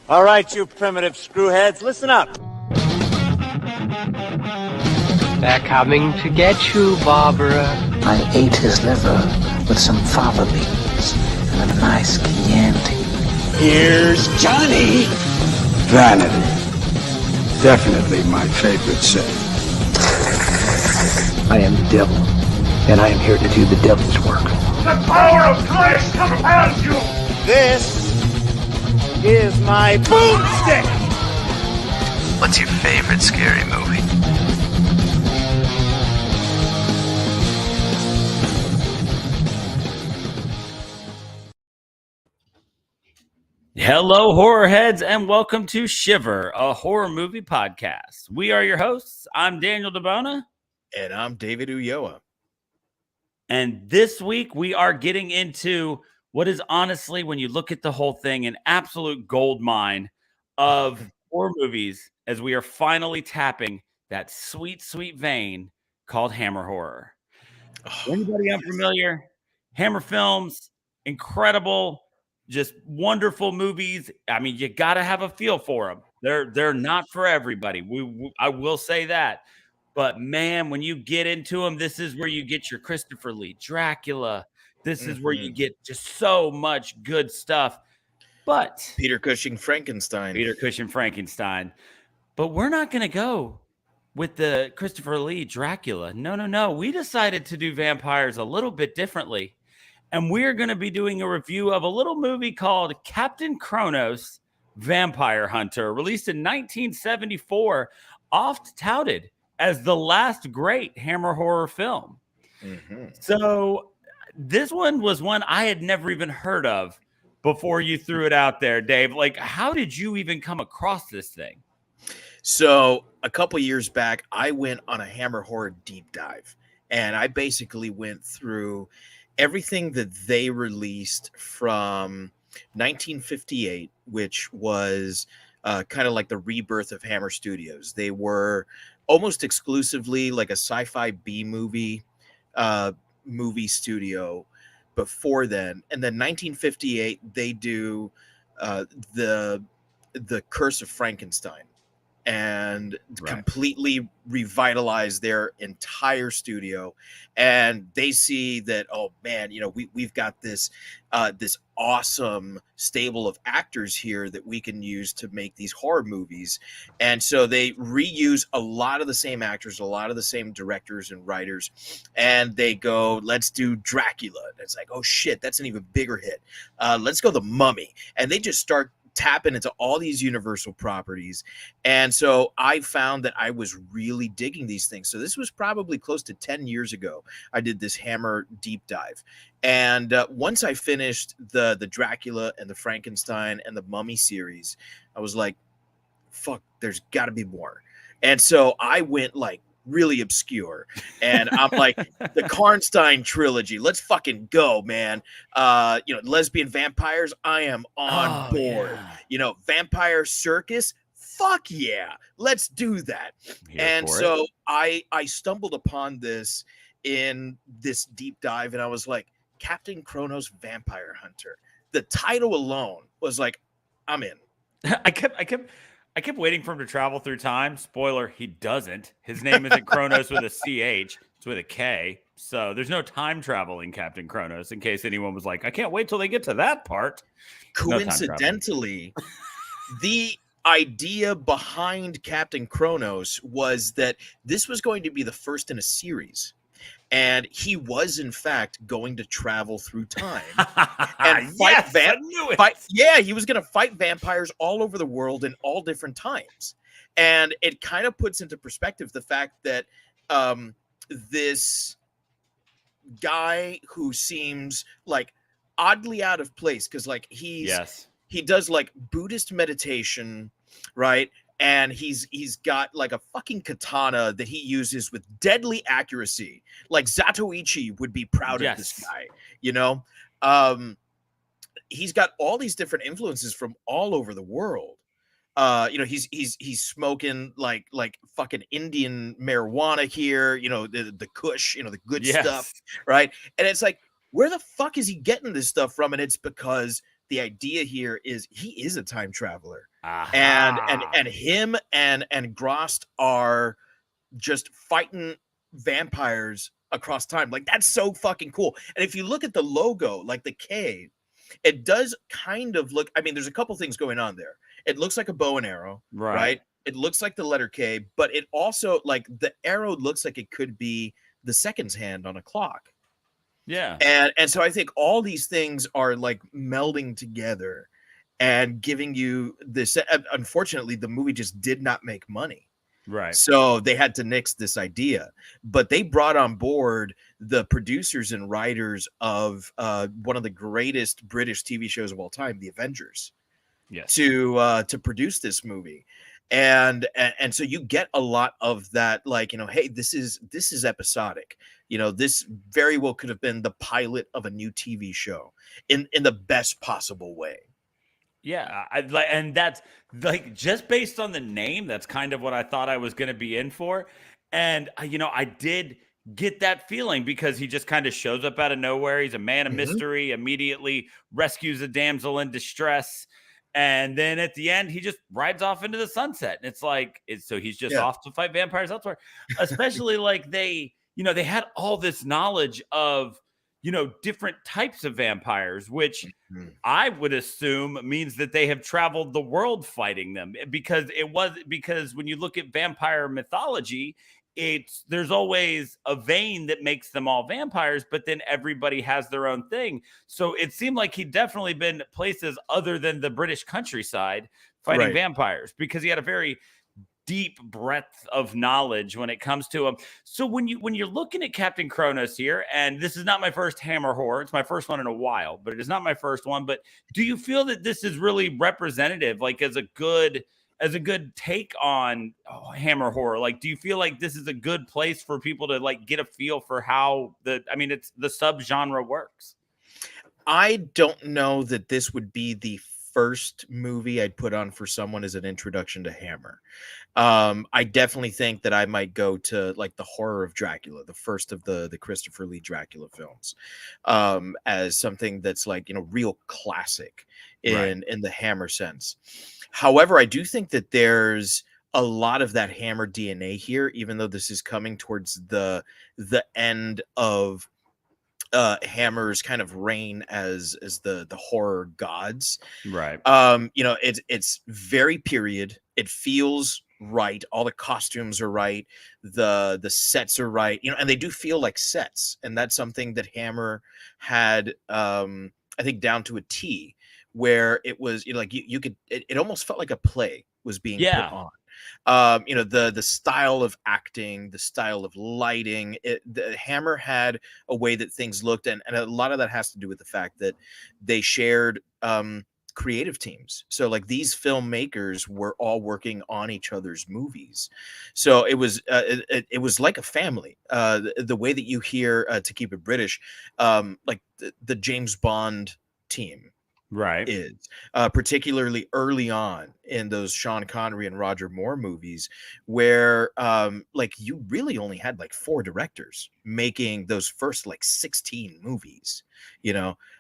All right, you primitive screwheads, listen up. They're coming to get you, Barbara. I ate his liver with some fava beans and a nice Chianti. Here's Johnny. Vanity. Definitely my favorite sin. I am the devil, and I am here to do the devil's work. The power of Christ compels you. This is my boomstick. What's your favorite scary movie? Hello, horror heads, and welcome to Shiver, a horror movie podcast. We are your hosts. I'm Daniel DeBona. And I'm David Ulloa. And this week, we are getting into what is honestly, when you look at the whole thing, an absolute gold mine of horror movies as we are finally tapping that sweet, sweet vein called Hammer horror. Anybody unfamiliar? Hammer films, incredible, just wonderful movies. I mean, you got to have a feel for them. They're not for everybody. I will say that. But man, when you get into them, this is where you get your Christopher Lee Dracula. This is where you get just so much good stuff. But Peter Cushing Frankenstein. But we're not going to go with the Christopher Lee Dracula. No. We decided to do vampires a little bit differently. And we're going to be doing a review of a little movie called Captain Kronos, Vampire Hunter, released in 1974, oft touted as the last great Hammer horror film. So this one was one I had never even heard of before you threw it out there, Dave. Like, how did you even come across this thing? So a couple years back, I went on a Hammer horror deep dive, and I basically went through everything that they released from 1958, which was kind of like the rebirth of Hammer Studios. They were almost exclusively like a sci-fi B-movie movie studio before then. And then 1958, they do the Curse of Frankenstein, and completely revitalize their entire studio. And they see that, oh man, you know, we've got this this awesome stable of actors here that we can use to make these horror movies. And so they reuse a lot of the same actors, a lot of the same directors and writers, and they go, let's do Dracula. And it's like, oh shit, that's an even bigger hit. Let's go The Mummy. And they just start tapping into all these Universal properties. And so I found that I was really digging these things. So this was probably close to 10 years ago. I did this Hammer deep dive. And once I finished the Dracula and the Frankenstein and the Mummy series, I was like, fuck, there's got to be more. And so I went like really obscure, and I'm like, the Karnstein trilogy, let's fucking go, man. You know, lesbian vampires, I am on board. Yeah. You know, vampire circus, fuck yeah, let's do that. And so I stumbled upon this in this deep dive, and I was like, Captain Kronos Vampire Hunter. The title alone was like, I'm in. I kept waiting for him to travel through time. Spoiler, he doesn't. His name isn't Kronos with a CH. It's with a K. So there's no time travel in Captain Kronos, in case anyone was like, I can't wait till they get to that part. Coincidentally, the idea behind Captain Kronos was that this was going to be the first in a series. And he was, in fact, going to travel through time and fight he was going to fight vampires all over the world in all different times. And it kind of puts into perspective the fact that this guy who seems like oddly out of place, because like he does like Buddhist meditation, right? And he's got like a fucking katana that he uses with deadly accuracy. Like Zatoichi would be proud of this guy, you know? He's got all these different influences from all over the world. You know, he's smoking like fucking Indian marijuana here, you know, the Kush, you know, the good stuff, right? And it's like, where the fuck is he getting this stuff from? And it's because the idea here is he is a time traveler, and Aha. him and Grost are just fighting vampires across time. Like, that's so fucking cool. And if you look at the logo, like the K, it does kind of look, I mean, there's a couple things going on there. It looks like a bow and arrow, right? It looks like the letter K, but it also, like, the arrow looks like it could be the seconds hand on a clock. Yeah. And so I think all these things are like melding together and giving you this. Unfortunately, the movie just did not make money. Right. So they had to nix this idea, but they brought on board the producers and writers of one of the greatest British TV shows of all time, The Avengers, Yes. to produce this movie. And so you get a lot of that, like, you know, hey, this is episodic. You know, this very well could have been the pilot of a new TV show in the best possible way. Yeah, and that's like, just based on the name, that's kind of what I thought I was going to be in for. And I did get that feeling because he just kind of shows up out of nowhere. He's a man of mystery, immediately rescues a damsel in distress, and then at the end he just rides off into the sunset. And it's like, so he's just off to fight vampires elsewhere. Especially like they had all this knowledge of different types of vampires, which I would assume means that they have traveled the world fighting them, because when you look at vampire mythology, there's always a vein that makes them all vampires, but then everybody has their own thing. So it seemed like he'd definitely been places other than the British countryside fighting vampires, because he had a very deep breadth of knowledge when it comes to them. So when you're looking at Captain Kronos here, and this is not my first Hammer horror, it's my first one in a while, but it is not my first one. But do you feel that this is really representative, like as a good take on Hammer horror? Like, do you feel like this is a good place for people to like get a feel for how it's the subgenre works? I don't know that this would be the first movie I'd put on for someone as an introduction to Hammer. I definitely think that I might go to like the Horror of Dracula, the first of the Christopher Lee Dracula films, as something that's like, real classic in the Hammer sense. However, I do think that there's a lot of that Hammer DNA here, even though this is coming towards the end of Hammer's kind of reign as the horror gods. Right. It's very period. It feels right. All the costumes are right. The sets are right. And they do feel like sets. And that's something that Hammer had, I think, down to a T, where it was like you could, it almost felt like a play was being put on. The style of acting, the style of lighting, the Hammer had a way that things looked, and a lot of that has to do with the fact that they shared creative teams. So like these filmmakers were all working on each other's movies, so it was like a family. The way that you hear, to keep it British, like the James Bond team. Right. Is particularly early on in those Sean Connery and Roger Moore movies, where like you really only had like 4 directors making those first like 16 movies.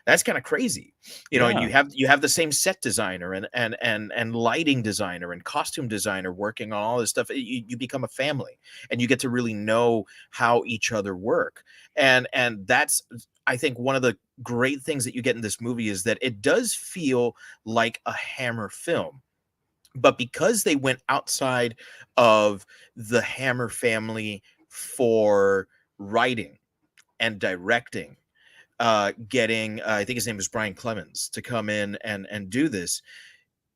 That's kind of crazy. And you have the same set designer and lighting designer and costume designer working on all this stuff. You become a family, and you get to really know how each other work. And that's, I think, one of the great things that you get in this movie is that it does feel like a Hammer film, but because they went outside of the Hammer family for writing and directing, getting, I think his name is Brian Clemens, to come in and do this,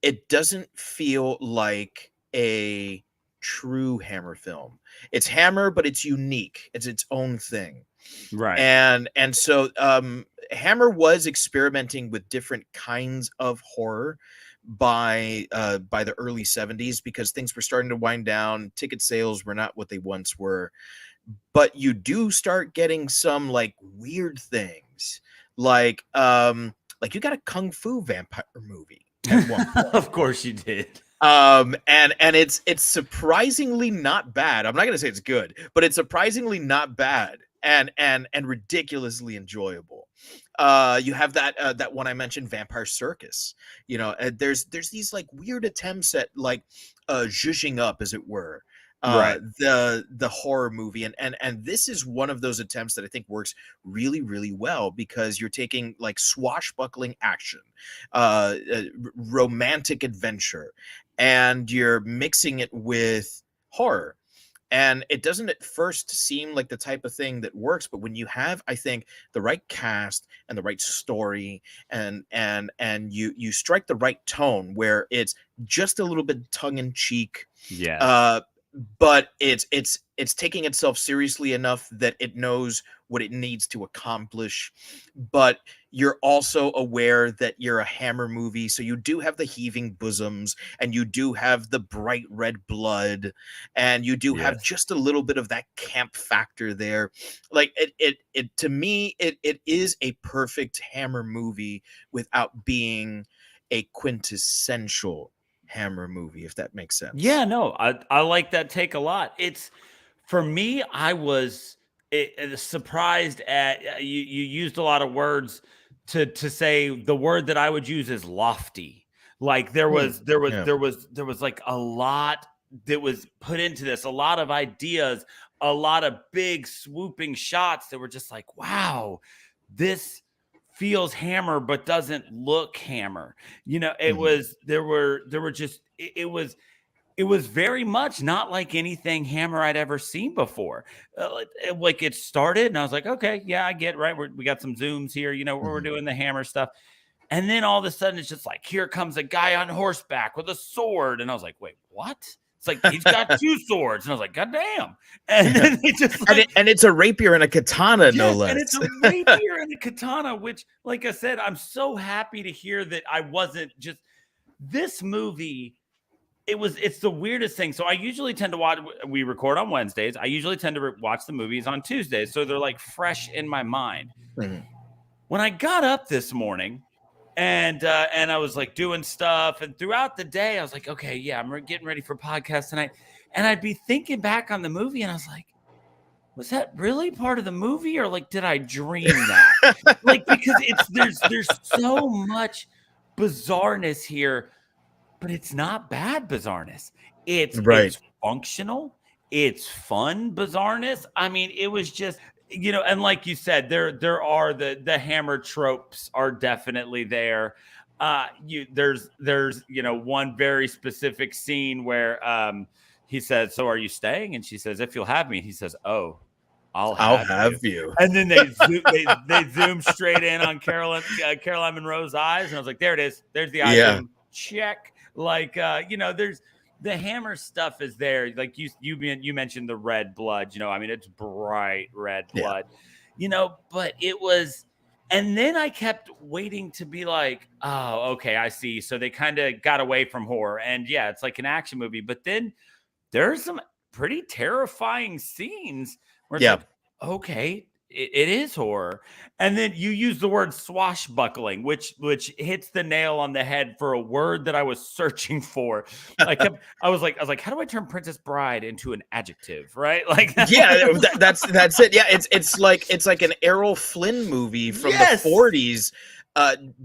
it doesn't feel like a true Hammer film. It's Hammer, but it's unique. It's its own thing. Right. And so Hammer was experimenting with different kinds of horror by the early 70s, because things were starting to wind down. Ticket sales were not what they once were. But you do start getting some like weird things, like you got a kung fu vampire movie at one point. Of course you did. And it's surprisingly not bad. I'm not gonna say it's good, but it's surprisingly not bad and ridiculously enjoyable. You have that one I mentioned, Vampire Circus. There's these like weird attempts at like zhuzhing up, as it were, Right. the horror movie, and this is one of those attempts that I think works really really well, because you're taking like swashbuckling action, romantic adventure, and you're mixing it with horror. And it doesn't at first seem like the type of thing that works, but when you have, I think, the right cast and the right story, and you strike the right tone where it's just a little bit tongue in cheek, Yes. but it's taking itself seriously enough that it knows what it needs to accomplish, but you're also aware that you're a Hammer movie, so you do have the heaving bosoms, and you do have the bright red blood, and you do have Yes. just a little bit of that camp factor there. Like it to me, it is a perfect Hammer movie without being a quintessential Hammer movie, if that makes sense. Yeah, no, I like that take a lot. It's for me, I was surprised at you used a lot of words to say the word that I would use is lofty. Like there Hmm. was there was Yeah. there was there was like a lot that was put into this, a lot of ideas, a lot of big swooping shots that were just like, wow, this feels Hammer but doesn't look Hammer. It Mhm. was there were just it was very much not like anything Hammer I'd ever seen before. Like it started, and I was like, okay, yeah, I get right. We got some zooms here, where we're Mhm. doing the Hammer stuff, and then all of a sudden, it's just like, here comes a guy on horseback with a sword, and I was like, wait, what? It's like he's got two swords, and I was like, god damn! And then they just And like, it's a rapier and a katana, no yes, and it's less. a rapier and a katana, which, like I said, I'm so happy to hear that I wasn't just this movie. It's the weirdest thing. So I usually tend to watch. We record on Wednesdays. I usually tend to watch the movies on Tuesdays, so they're like fresh in my mind. Mhm. When I got up this morning, and I was like doing stuff, and throughout the day, I was like, okay, yeah, I'm getting ready for podcast tonight, and I'd be thinking back on the movie, and I was like, was that really part of the movie, or like did I dream that? Like because there's so much bizarreness here, but it's not bad bizarreness. Right. It's functional. It's fun bizarreness. I mean, it was just, and like you said, there are the Hammer tropes are definitely there. There's one very specific scene where he says, "So are you staying?" And she says, "If you'll have me." And he says, "Oh, I'll I'll have you." have you. And then they zoom straight in on Caroline Monroe's eyes, and I was like, there it is. There's the eye Yeah. zoom. Check. Like there's the Hammer stuff is there. Like you mentioned the red blood. I mean, it's bright red Yeah. blood. But it was. And then I kept waiting to be like, oh, okay, I see. So they kind of got away from horror, and yeah, it's like an action movie. But then there's some pretty terrifying scenes where it's Yeah. like, okay, it is horror. And then you use the word swashbuckling, which hits the nail on the head for a word that I was searching for. I was like, how do I turn Princess Bride into an adjective? Right? Like, Yeah, that's it. Yeah, it's like an Errol Flynn movie from Yes! the 40s,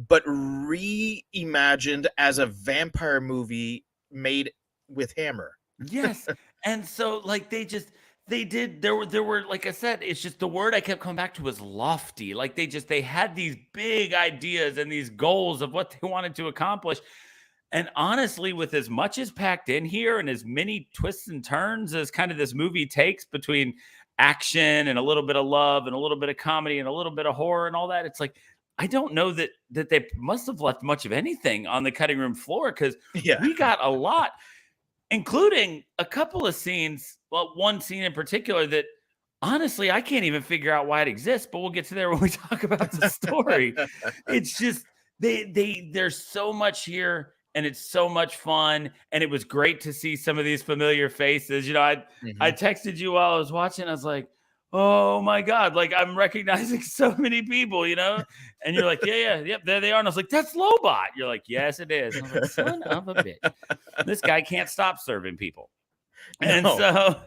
but reimagined as a vampire movie made with Hammer. Yes. And so like they did there were like I said, it's just the word I kept coming back to was lofty. Like they had these big ideas and these goals of what they wanted to accomplish. And honestly, with as much as packed in here and as many twists and turns as kind of this movie takes between action and a little bit of love and a little bit of comedy and a little bit of horror and all that, it's like I don't know that they must have left much of anything on the cutting room floor, because Yeah. we got a lot, including a couple of scenes. Well, one scene in particular that honestly I can't even figure out why it exists, but we'll get to there when we talk about the story. It's just there's so much here, and it's so much fun, and it was great to see some of these familiar faces. I Mhm. texted you while I was watching. I was like, oh my god, like I'm recognizing so many people, and you're like, yeah, yep, there they are. And I was like, that's Lobot. You're like, yes, it is. And I was like, son of a bitch, this guy can't stop serving people. And No. so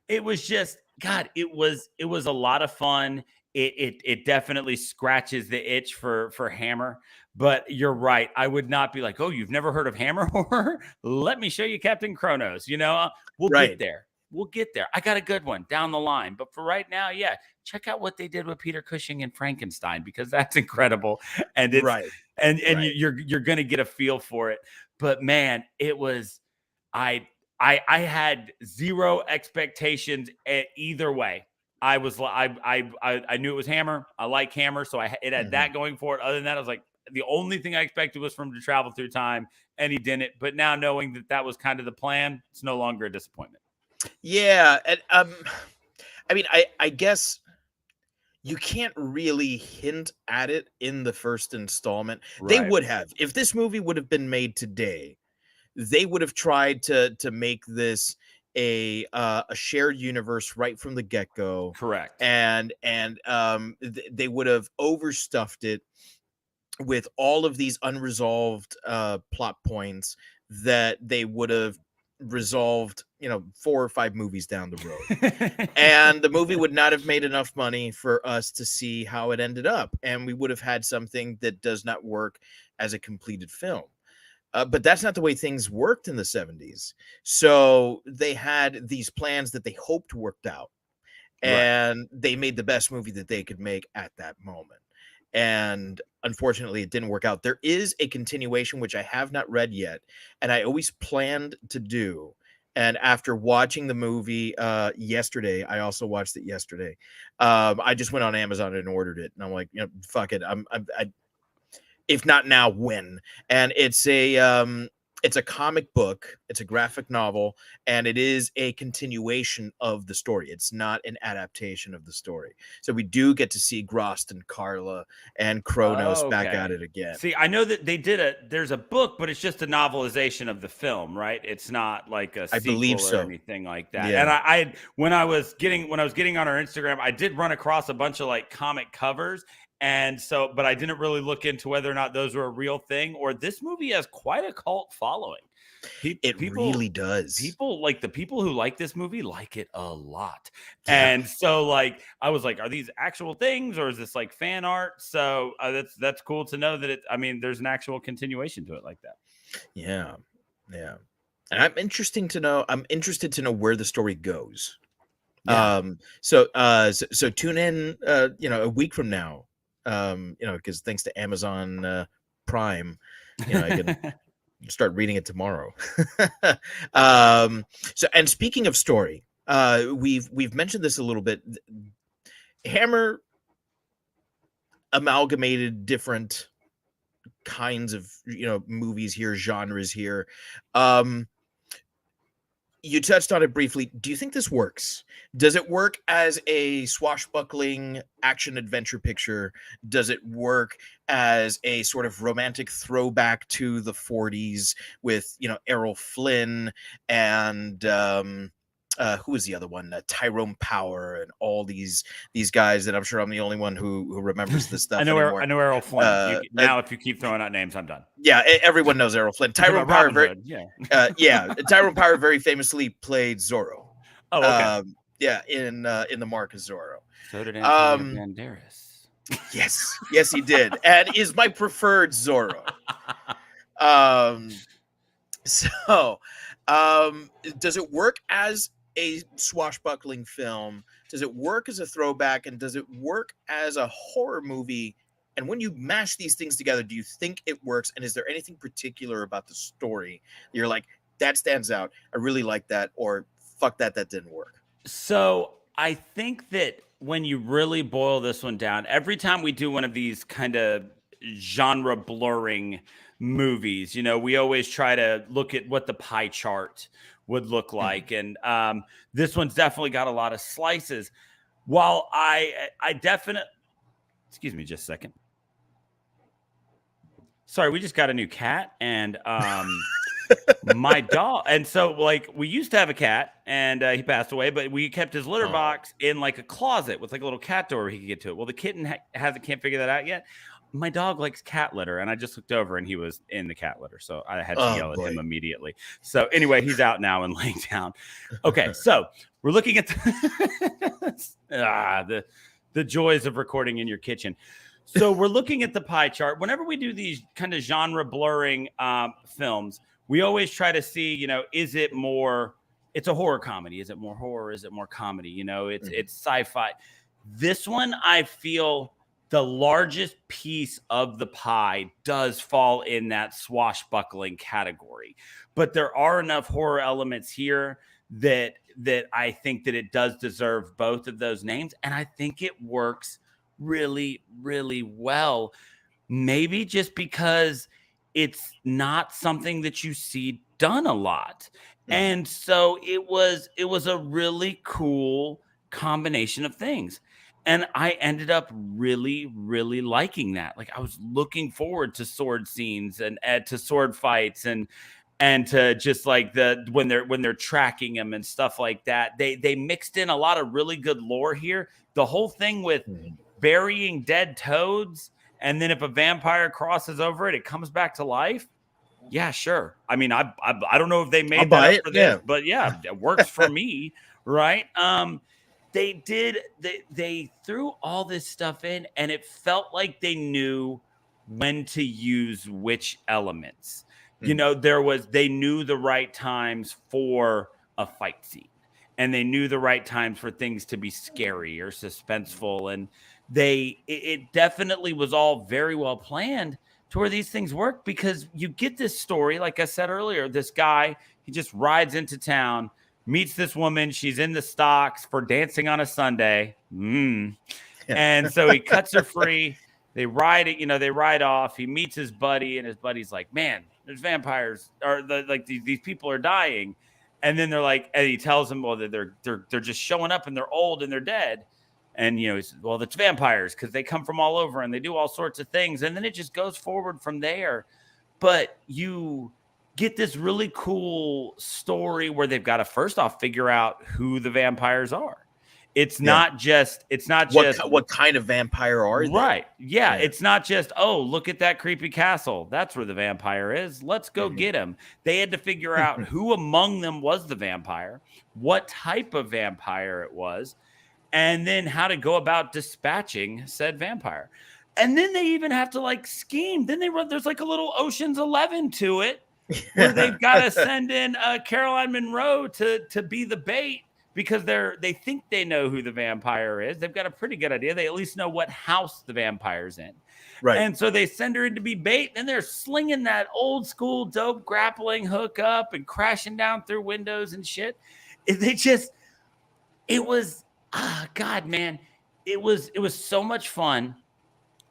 it was just, God, it was a lot of fun. it definitely scratches the itch for Hammer. But you're right. I would not be like, oh, you've never heard of Hammer horror? Let me show you Captain Kronos. We'll get Right. there. We'll get there. I got a good one down the line. But for right now, yeah, check out what they did with Peter Cushing and Frankenstein, because that's incredible. And it's Right. and Right. you're gonna get a feel for it. But man, it was I had zero expectations either way. I knew it was Hammer. I like Hammer, so it had that going for it. Other than that, I was like, the only thing I expected was for him to travel through time, and he didn't. But now knowing that was kind of the plan, it's no longer a disappointment. Yeah, and I mean, I guess you can't really hint at it in the first installment. They Right. would have, if this movie would have been made today, they would have tried to make this a shared universe right from the get-go. Correct. And they would have overstuffed it with all of these unresolved plot points that they would have resolved 4 or 5 movies down the road. And the movie would not have made enough money for us to see how it ended up, and we would have had something that does not work as a completed film. But that's not the way things worked in the 70s. So they had these plans that they hoped worked out, and they made the best movie that they could make at that moment. And unfortunately, it didn't work out. There is a continuation, which I have not read yet, and I always planned to do. And after watching the movie yesterday, I also watched it yesterday. I just went on Amazon and ordered it, and I'm like, fuck it. If not now, when? And it's a comic book. It's a graphic novel, and it is a continuation of the story. It's not an adaptation of the story. So we do get to see Grost and Carla and Kronos back at it again. See, I know that there's a book, but it's just a novelization of the film, right? It's not like a sequel or anything like that. Yeah. And when I was getting on our Instagram, I did run across a bunch of like comic covers. And so, but I didn't really look into whether or not those were a real thing, or this movie has quite a cult following. It really does. People like the people who like this movie like it a lot. Yeah. And so like, I was like, are these actual things or is this like fan art? So that's cool to know that there's an actual continuation to it like that. Yeah. Yeah. And I'm interested to know where the story goes. Yeah. So tune in, a week from now. Because thanks to Amazon Prime, I can start reading it tomorrow. And speaking of story, we've mentioned this a little bit. Hammer amalgamated different kinds of movies here, genres here. You touched on it briefly. Do you think this works? Does it work as a swashbuckling action adventure picture? Does it work as a sort of romantic throwback to the 40s with, Errol Flynn and who was the other one? Tyrone Power and all these guys that I'm sure I'm the only one who remembers this stuff. I know Errol Flynn. If you keep throwing out names, I'm done. Yeah, everyone knows Errol Flynn. Tyrone Power, Tyrone Power very famously played Zorro. Oh, okay. In the Mark of Zorro. So did Antonio Banderas. Yes, he did, and is my preferred Zorro. Does it work as a swashbuckling film? Does it work as a throwback? And does it work as a horror movie? And when you mash these things together, do you think it works? And is there anything particular about the story that you're like, that stands out, I really like that, or fuck that didn't work? So I think that when you really boil this one down, every time we do one of these kind of genre blurring movies, we always try to look at what the pie chart would look like. And this one's definitely got a lot of slices. While I definitely, excuse me just a second. Sorry, we just got a new cat and my dog. And so like we used to have a cat and he passed away, but we kept his litter box in like a closet with like a little cat door where he could get to it. Well, the kitten can't figure that out yet. My dog likes cat litter, and I just looked over and he was in the cat litter. So I had to yell at him immediately. So anyway, he's out now and laying down. Okay. So we're looking at the joys of recording in your kitchen. So we're looking at the pie chart. Whenever we do these kind of genre blurring films, we always try to see, you know, is it more, it's a horror comedy. Is it more horror? Is it more comedy? You know, it's sci-fi. This one, I feel the largest piece of the pie does fall in that swashbuckling category, but there are enough horror elements here that I think that it does deserve both of those names. And I think it works really, really well. Maybe just because it's not something that you see done a lot. And so it was a really cool combination of things. And I ended up really, really liking that. Like I was looking forward to sword scenes and to sword fights and to just like when they're tracking them and stuff like that. They mixed in a lot of really good lore here. The whole thing with burying dead toads, and then if a vampire crosses over it, it comes back to life. Yeah, sure. I mean, I don't know if they made that up for this, but yeah, it works for me, right? They threw all this stuff in, and it felt like they knew when to use which elements. You know, they knew the right times for a fight scene, and they knew the right times for things to be scary or suspenseful. And it definitely was all very well planned to where these things work, because you get this story, like I said earlier, this guy, he just rides into town, meets this woman. She's in the stocks for dancing on a Sunday. And so he cuts her free. They ride it, they ride off. He meets his buddy, and his buddy's like, man, there's vampires, or these people are dying. And then they're like, and he tells them, well, they're just showing up and they're old and they're dead. And, he says, well, it's vampires because they come from all over and they do all sorts of things. And then it just goes forward from there. But you get this really cool story where they've got to first off figure out who the vampires are. It's not just what kind of vampire are they? Right. Yeah. It's not just, oh, look at that creepy castle. That's where the vampire is. Let's go get him. They had to figure out who among them was the vampire, what type of vampire it was, and then how to go about dispatching said vampire. And then they even have to scheme. Then there's like a little Ocean's 11 to it where they've got to send in Caroline Monroe to be the bait, because they think they know who the vampire is. They've got a pretty good idea. They at least know what house the vampire's in. Right. And so they send her in to be bait, and they're slinging that old school dope grappling hook up and crashing down through windows and shit. God, man, it was so much fun.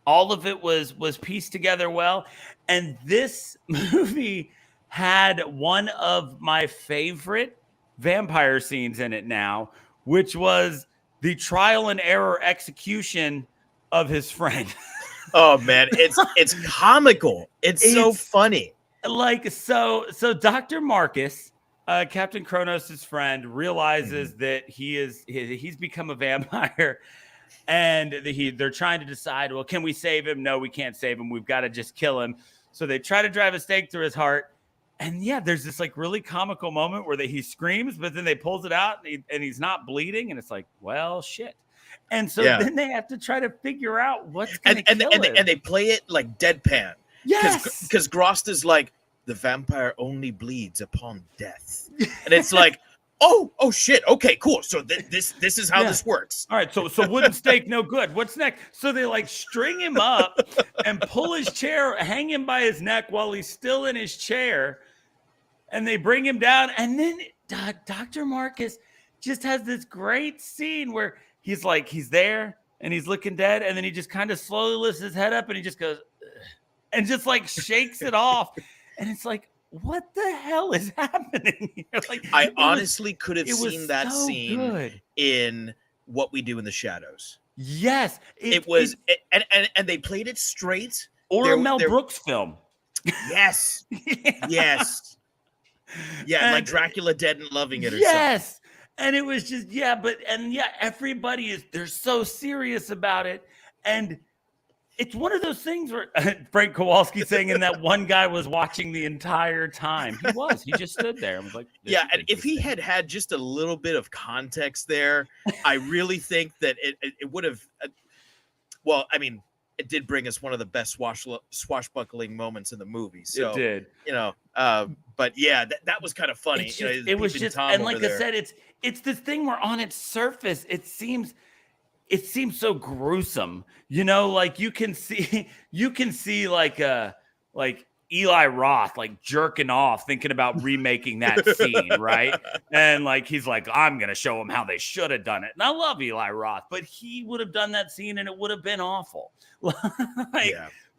All of it was pieced together well. And this movie had one of my favorite vampire scenes in it now, which was the trial and error execution of his friend. Oh man, it's comical. It's so funny. So Dr. Marcus, Captain Kronos' friend, realizes that he's become a vampire, and they're trying to decide, well, can we save him? No, we can't save him. We've got to just kill him. So they try to drive a stake through his heart. And yeah, there's this really comical moment where he screams, but then they pulls it out and he's not bleeding. And it's like, well, shit. And so then they have to try to figure out what's going to kill him. And they play it like deadpan. Yes. Because Grost is like, the vampire only bleeds upon death. And it's like, oh shit. Okay, cool. So this is how this works. All right. So wooden stake, no good. What's next? So they string him up and pull his chair, hang him by his neck while he's still in his chair. And they bring him down. And then Dr. Marcus just has this great scene where he's there and he's looking dead. And then he just kind of slowly lifts his head up and he just goes, ugh, and just shakes it off. And it's like, what the hell is happening here? I honestly could have seen that scene in What We Do in the Shadows. Yes. And they played it straight. Or a Mel Brooks film. Yes. Yes. Yeah, like Dracula Dead and Loving It or yes. Something. And it was just, everybody they're so serious about it. And It's one of those things where Frank Kowalski saying, and that one guy was watching the entire time. He just stood there and was like, Yeah, and if he had just a little bit of context there, I really think that it would have. Well, I mean, it did bring us one of the best swashbuckling moments in the movie. So it did. But yeah, that was kind of funny. It was just, Tom and like I there. said, it's this thing where on its surface it seems so gruesome, like you can see like Eli Roth like jerking off thinking about remaking that scene, right? And like he's like, I'm gonna show them how they should have done it. And I love Eli Roth, but he would have done that scene and it would have been awful.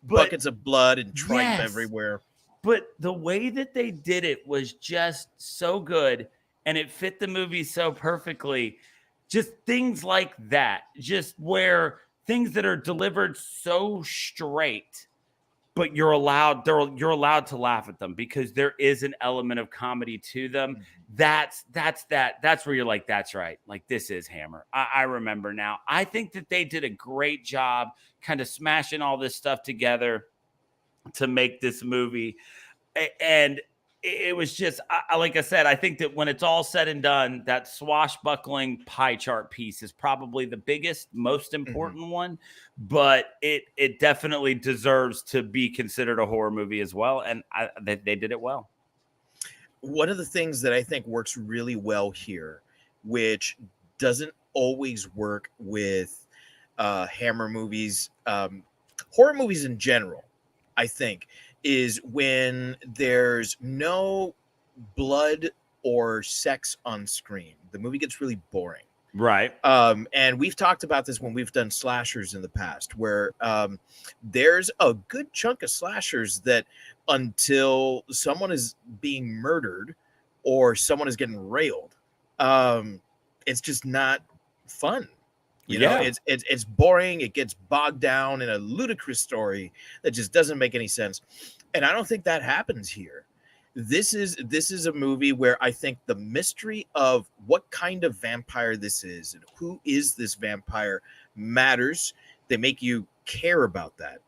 Buckets of blood and tripe everywhere. But the way that they did it was just so good, and it fit the movie so perfectly. Just things like that, just where things that are delivered so straight, but you're allowed to laugh at them because there is an element of comedy to them. That's where you're like, that's right. Like, this is Hammer. I remember now. I think that they did a great job kind of smashing all this stuff together to make this movie. And it was just, like I said, I think that when it's all said and done, that swashbuckling pie chart piece is probably the biggest, most important one, but it definitely deserves to be considered a horror movie as well. And they did it well. One of the things that I think works really well here, which doesn't always work with Hammer movies, horror movies in general, I think, is when there's no blood or sex on screen. The movie gets really boring. Right. And we've talked about this when we've done slashers in the past, where there's a good chunk of slashers that until someone is being murdered or someone is getting railed, it's just not fun. It's boring. It gets bogged down in a ludicrous story that just doesn't make any sense. And I don't think that happens here. This is a movie where I think the mystery of what kind of vampire this is and who is this vampire matters. They make you care about that.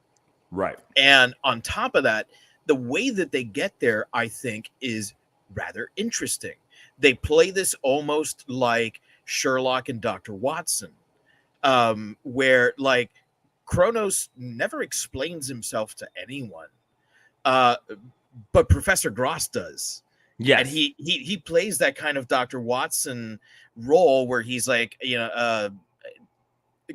Right. And on top of that, the way that they get there, I think, is rather interesting. They play this almost like Sherlock and Dr. Watson. Where like Kronos never explains himself to anyone, but Professor Gross does. Yes. And he plays that kind of Dr. Watson role where he's like,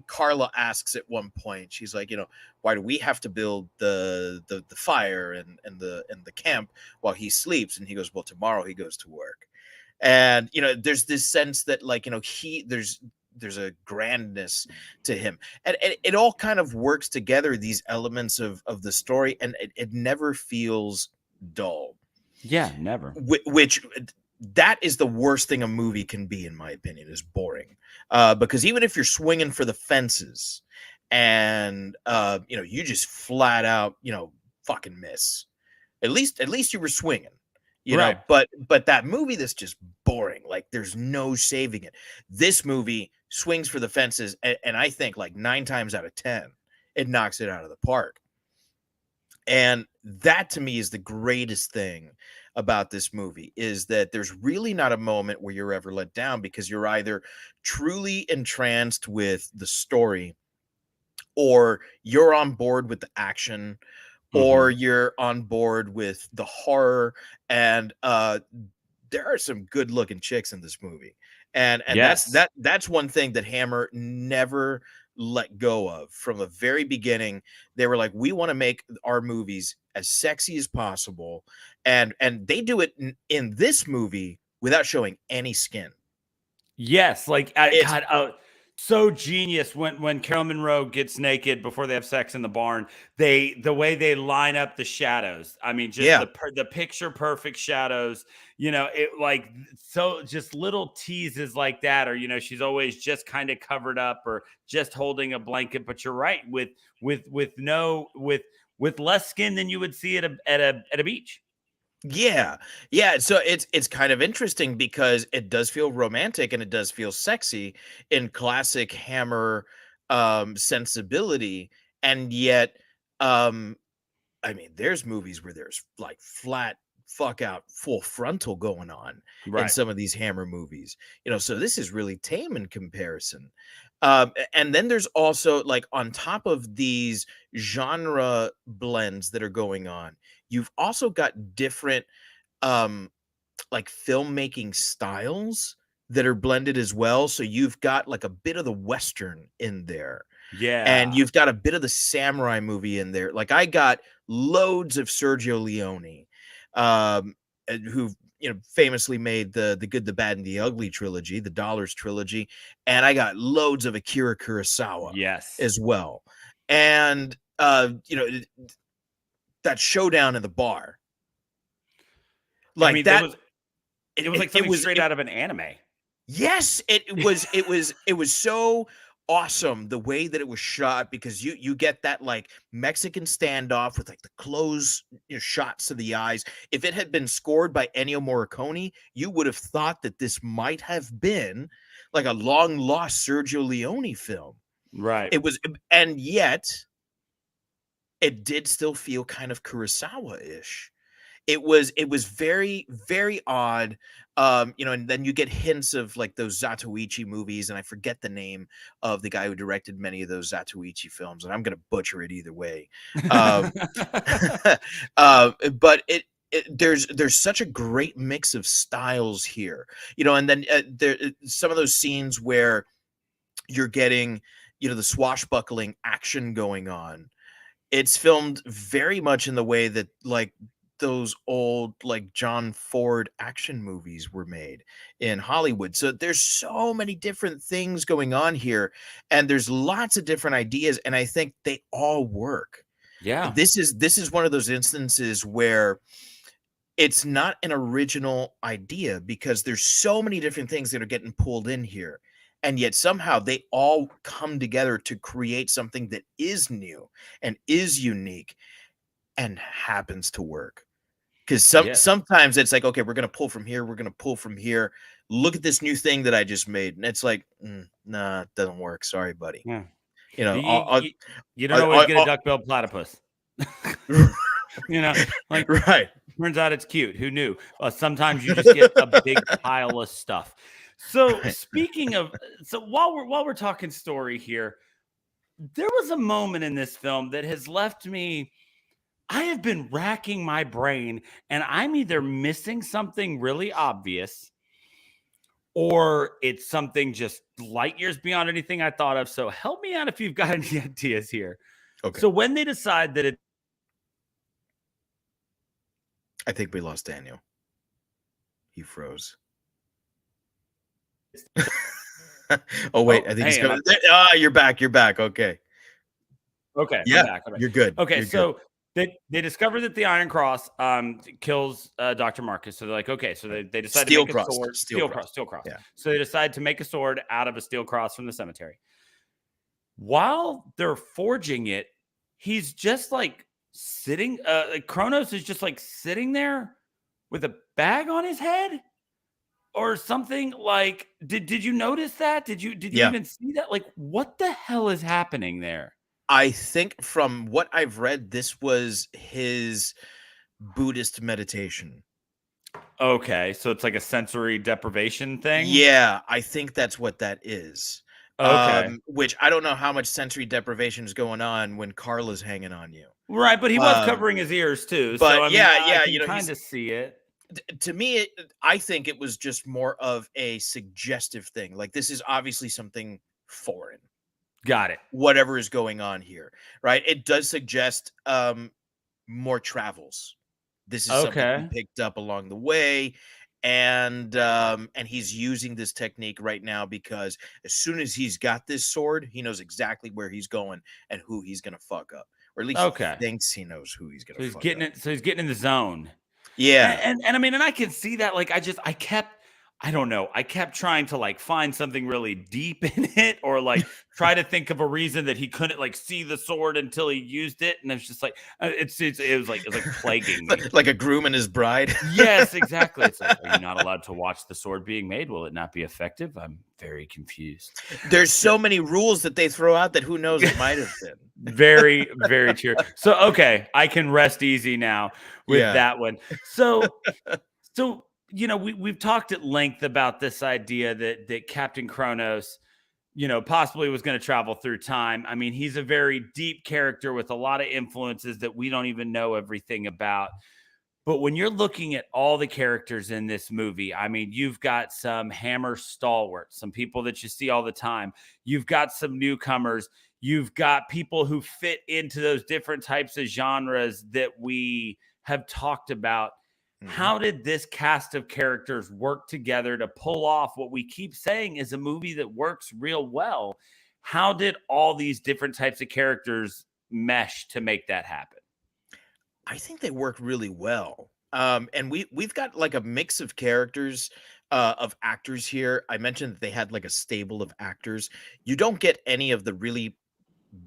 Carla asks at one point, she's like, why do we have to build the fire and the camp while he sleeps? And he goes, well, tomorrow he goes to work. And there's this sense that like there's a grandness to him, and it all kind of works together, these elements of the story, and it never feels dull. Yeah, never. Which that is the worst thing a movie can be, in my opinion, is boring. Because even if you're swinging for the fences and you just flat out fucking miss, at least you were swinging. Right. But that movie that's just boring, like there's no saving it. This movie swings for the fences, and I think like 9 times out of 10 it knocks it out of the park. And that to me is the greatest thing about this movie, is that there's really not a moment where you're ever let down, because you're either truly entranced with the story, or you're on board with the action, or you're on board with the horror. And there are some good looking chicks in this movie, and yes. that's one thing that Hammer never let go of from the very beginning. They were like, we want to make our movies as sexy as possible, and they do it in this movie without showing any skin. Yes, like so genius when Carol Monroe gets naked before they have sex in the barn. The way they line up the shadows. I mean, just the picture perfect shadows. It like, so just little teases like that, or she's always just kind of covered up or just holding a blanket. But you're right, with less skin than you would see at a beach. Yeah. So it's kind of interesting because it does feel romantic and it does feel sexy in classic Hammer sensibility. and yet, um, I mean, there's movies where there's like flat fuck out full frontal going on in Right. some of these Hammer movies, so this is really tame in comparison. And then there's also, like, on top of these genre blends that are going on, you've also got different um like filmmaking styles that are blended as well. So you've got like a bit of the Western in there, and Yeah. you've got a bit of the samurai movie in there. Like, I got loads of Sergio Leone, who famously made the Good, the Bad, and the Ugly trilogy, the Dollars trilogy, and I got loads of Akira Kurosawa Yes. as well. And that showdown in the bar, I like mean, that, it was like something straight out of an anime. Yes, it was so awesome the way that it was shot, because you get that like Mexican standoff with like the close shots to the eyes. If it had been scored by Ennio Morricone, you would have thought that this might have been like a long lost Sergio Leone film. Right. It was, and yet it did still feel kind of Kurosawa-ish. It was very, very odd. And then you get hints of like those Zatoichi movies, and I forget the name of the guy who directed many of those Zatoichi films, and I'm gonna butcher it either way. Um, but there's such a great mix of styles here, and then there some of those scenes where you're getting the swashbuckling action going on. It's filmed very much in the way that like those old like John Ford action movies were made in Hollywood. So there's so many different things going on here, and there's lots of different ideas, and I think they all work. Yeah. This is one of those instances where it's not an original idea, because there's so many different things that are getting pulled in here, and yet somehow they all come together to create something that is new and is unique and happens to work. Because Yeah. sometimes it's like, okay, we're gonna pull from here, we're gonna pull from here. Look at this new thing that I just made, and it's like, nah, it doesn't work. Sorry, buddy. Yeah. You know, You don't always get a duck-billed platypus. Like, right. turns out it's cute. Who knew? Sometimes you just get a big pile of stuff. So speaking of, while we're talking story here, there was a moment in this film that has left me. I have been racking my brain, and I'm either missing something really obvious, or it's something just light years beyond anything I thought of. So help me out if you've got any ideas here. Okay. So when they decide that I think we lost Daniel. He froze. Oh wait, I think he's coming. You're back. You're back. Okay. Okay. Yeah, I'm back. you're good. Okay. You're So good. they discover that the Iron Cross kills Dr. Marcus. So they're like, okay. So they decide Steel to make cross. a sword. Steel cross. Yeah. So they decide to make a sword out of a steel cross from the cemetery. While they're forging it, he's just like sitting. Kronos is just like sitting there with a bag on his head or something. Like, did you notice that? Did you even see that? Like, what the hell is happening there? I think from what I've read, this was his Buddhist meditation. Okay, so it's like a sensory deprivation thing? Yeah, I think that's what that is. Okay. Which I don't know how much sensory deprivation is going on when Carla's hanging on you. Right, but he was covering his ears too. But so, I mean, I can kind of see it. To me, I think it was just more of a suggestive thing. Like, this is obviously something foreign. Got it. Whatever is going on here, right? It does suggest more travels. This is something he picked up along the way, and he's using this technique right now because as soon as he's got this sword, he knows exactly where he's going and who he's gonna fuck up, or at least he thinks he knows who he's gonna. So he's getting in the zone. Yeah, and I mean, and I can see that. Like, I kept I don't know. I kept trying to like find something really deep in it, or like try to think of a reason that he couldn't like see the sword until he used it, and it's just like it was like plaguing me. Like a groom and his bride. Yes, exactly. It's like, are you not allowed to watch the sword being made? Will it not be effective? I'm very confused. There's so many rules that they throw out that who knows, it might have been. Very, very true. So okay, I can rest easy now with Yeah. that one. So we've talked at length about this idea that Captain Kronos, possibly was going to travel through time. I mean, he's a very deep character with a lot of influences that we don't even know everything about. But when you're looking at all the characters in this movie, I mean, you've got some Hammer stalwarts, some people that you see all the time. You've got some newcomers. You've got people who fit into those different types of genres that we have talked about. How did this cast of characters work together to pull off what we keep saying is a movie that works real well? How did all these different types of characters mesh to make that happen? I think they work really well. And we've got like a mix of characters, of actors here. I mentioned that they had like a stable of actors. You don't get any of the really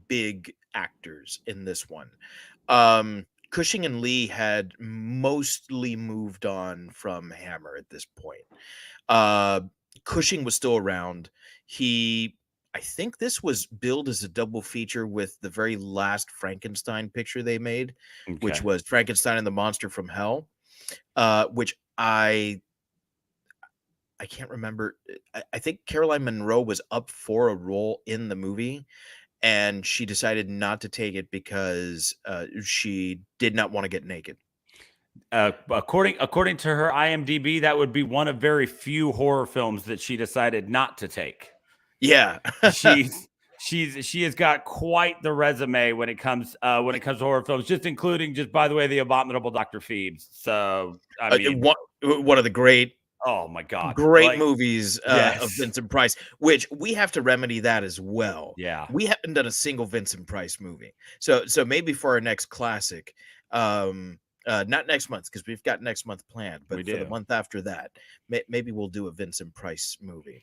big actors in this one. Cushing and Lee had mostly moved on from Hammer at this point. Cushing was still around. I think this was billed as a double feature with the very last Frankenstein picture they made, which Okay. was Frankenstein and the Monster from Hell, which I can't remember. I think Caroline Munro was up for a role in the movie, and she decided not to take it because she did not want to get naked. According to her IMDb, that would be one of very few horror films that she decided not to take. Yeah. She has got quite the resume when it comes to horror films, just including, just by the way, The Abominable Dr. Phoebes. So I mean, one of the great oh my god, movies of Vincent Price, which we have to remedy that as well. Yeah, we haven't done a single Vincent Price movie, so maybe for our next classic, not next month because we've got next month planned, but for the month after that, maybe we'll do a Vincent Price movie.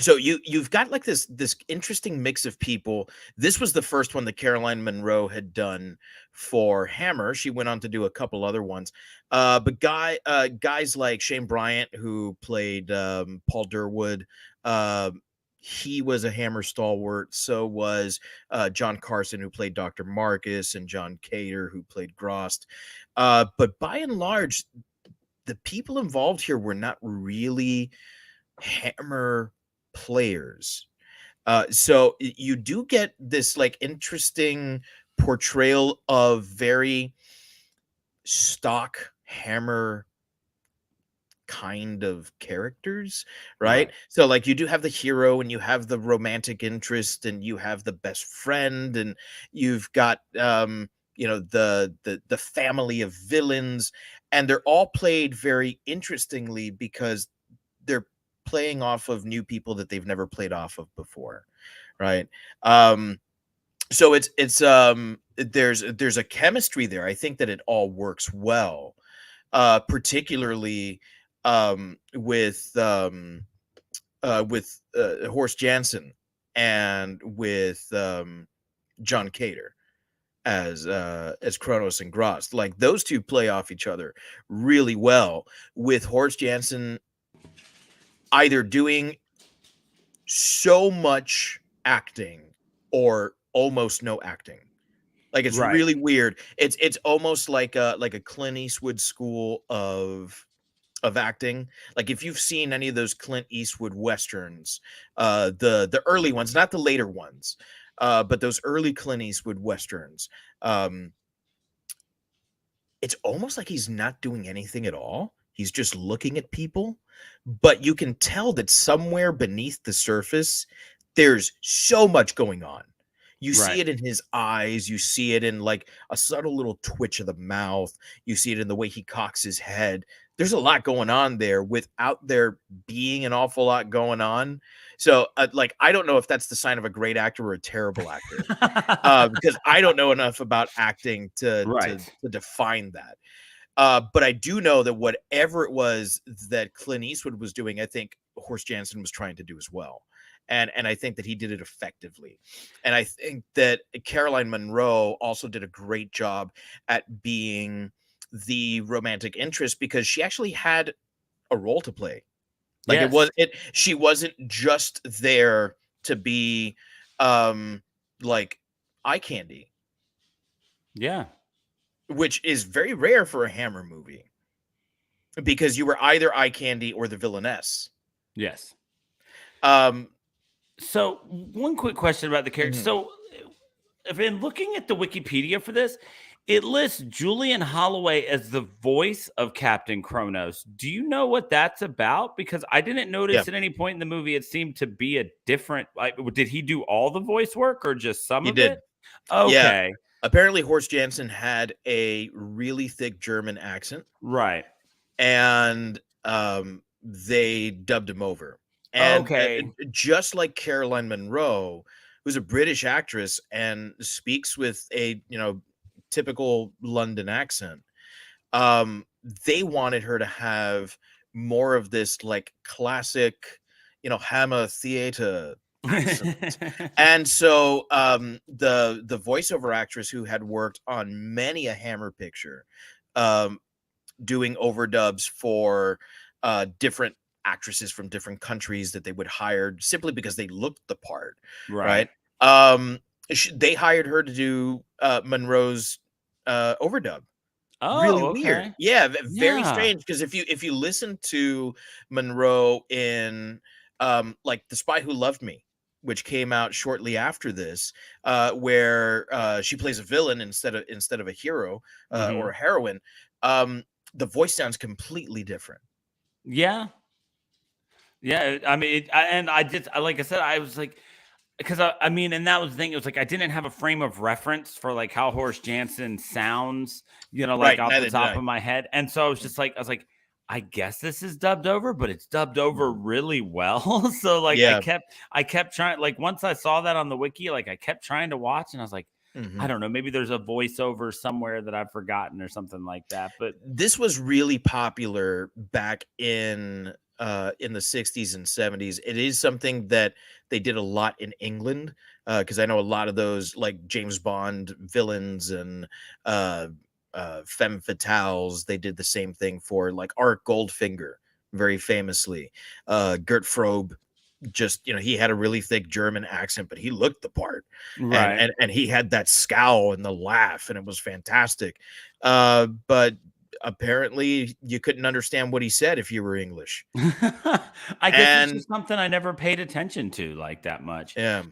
So you've got like this interesting mix of people. This was the first one that Caroline Munro had done for Hammer. She went on to do a couple other ones. But guys like Shane Bryant, who played Paul Durwood, he was a Hammer stalwart. So was John Carson, who played Dr. Marcus, and John Cater, who played Grost. But by and large, the people involved here were not really Hammer players. So you do get this like interesting portrayal of very stock Hammer kind of characters, right? So like you do have the hero, and you have the romantic interest, and you have the best friend, and you've got the family of villains, and they're all played very interestingly because they're playing off of new people that they've never played off of before, right? So it's there's a chemistry there. I think that it all works well, particularly with Horst Jansen and with John Cater as Kronos and Grost. Like those two play off each other really well, with Horst Jansen either doing so much acting or almost no acting. Like it's really weird. It's almost like a Clint Eastwood school of acting. Like if you've seen any of those Clint Eastwood westerns, the early ones, not the later ones, but those early Clint Eastwood westerns, it's almost like he's not doing anything at all. He's just looking at people, but you can tell that somewhere beneath the surface, there's so much going on. You see it in his eyes. You see it in like a subtle little twitch of the mouth. You see it in the way he cocks his head. There's a lot going on there without there being an awful lot going on. So like, I don't know if that's the sign of a great actor or a terrible actor, because I don't know enough about acting to define that. But I do know that whatever it was that Clint Eastwood was doing, I think Horst Jansen was trying to do as well. And I think that he did it effectively. And I think that Caroline Munro also did a great job at being the romantic interest, because she actually had a role to play. Like Yes. she wasn't just there to be like eye candy, Yeah. which is very rare for a Hammer movie, because you were either eye candy or the villainess. Yes. Um So, one quick question about the character. mhm. So, I've been looking at the Wikipedia for this. It lists Julian Holloway as the voice of Captain Kronos. Do you know what that's about? Because I didn't Yeah, notice at any point in the movie it seemed to be a different. Like, did he do all the voice work or just some he of it? did. Yeah. Okay, Apparently Horst Jansen had a really thick German accent, right. and they dubbed him over. And Okay, just like Caroline Munro, who's a British actress and speaks with a, typical London accent, they wanted her to have more of this like classic, Hammer theater accent. And so the voiceover actress who had worked on many a Hammer picture, um, doing overdubs for different actresses from different countries that they would hire simply because they looked the part, right. right? They hired her to do Monroe's overdub. Really Oh, weird. okay. Yeah, very Yeah. strange, because if you listen to Monroe in like The Spy Who Loved Me, which came out shortly after this, where she plays a villain instead of a hero or Hmm. a heroine, the voice sounds completely different. Yeah. Yeah. I mean, and like I said, I was like, because I mean, and that was the thing. It was like I didn't have a frame of reference for like how Horace Jansen sounds, like Right, off the neither did top I. of my head. And so I was just like, I was like, I guess this is dubbed over, but it's dubbed over Mhm. really well. So like Yeah. I kept trying. Like once I saw that on the wiki, like I kept trying to watch, and I was like, I Mhm. don't know, maybe there's a voiceover somewhere that I've forgotten or something like that. But This was really popular back in the 60s and 70s. It is something that they did a lot in England, because I know a lot of those like James Bond villains and uh femme fatales, they did the same thing for like Art Goldfinger, very famously. Gert Frobe, just, he had a really thick German accent, but he looked the part, and right. and he had that scowl and the laugh, and it was fantastic. But apparently you couldn't understand what he said if you were English. I guess it's And just something I never paid attention to like that much. yeah,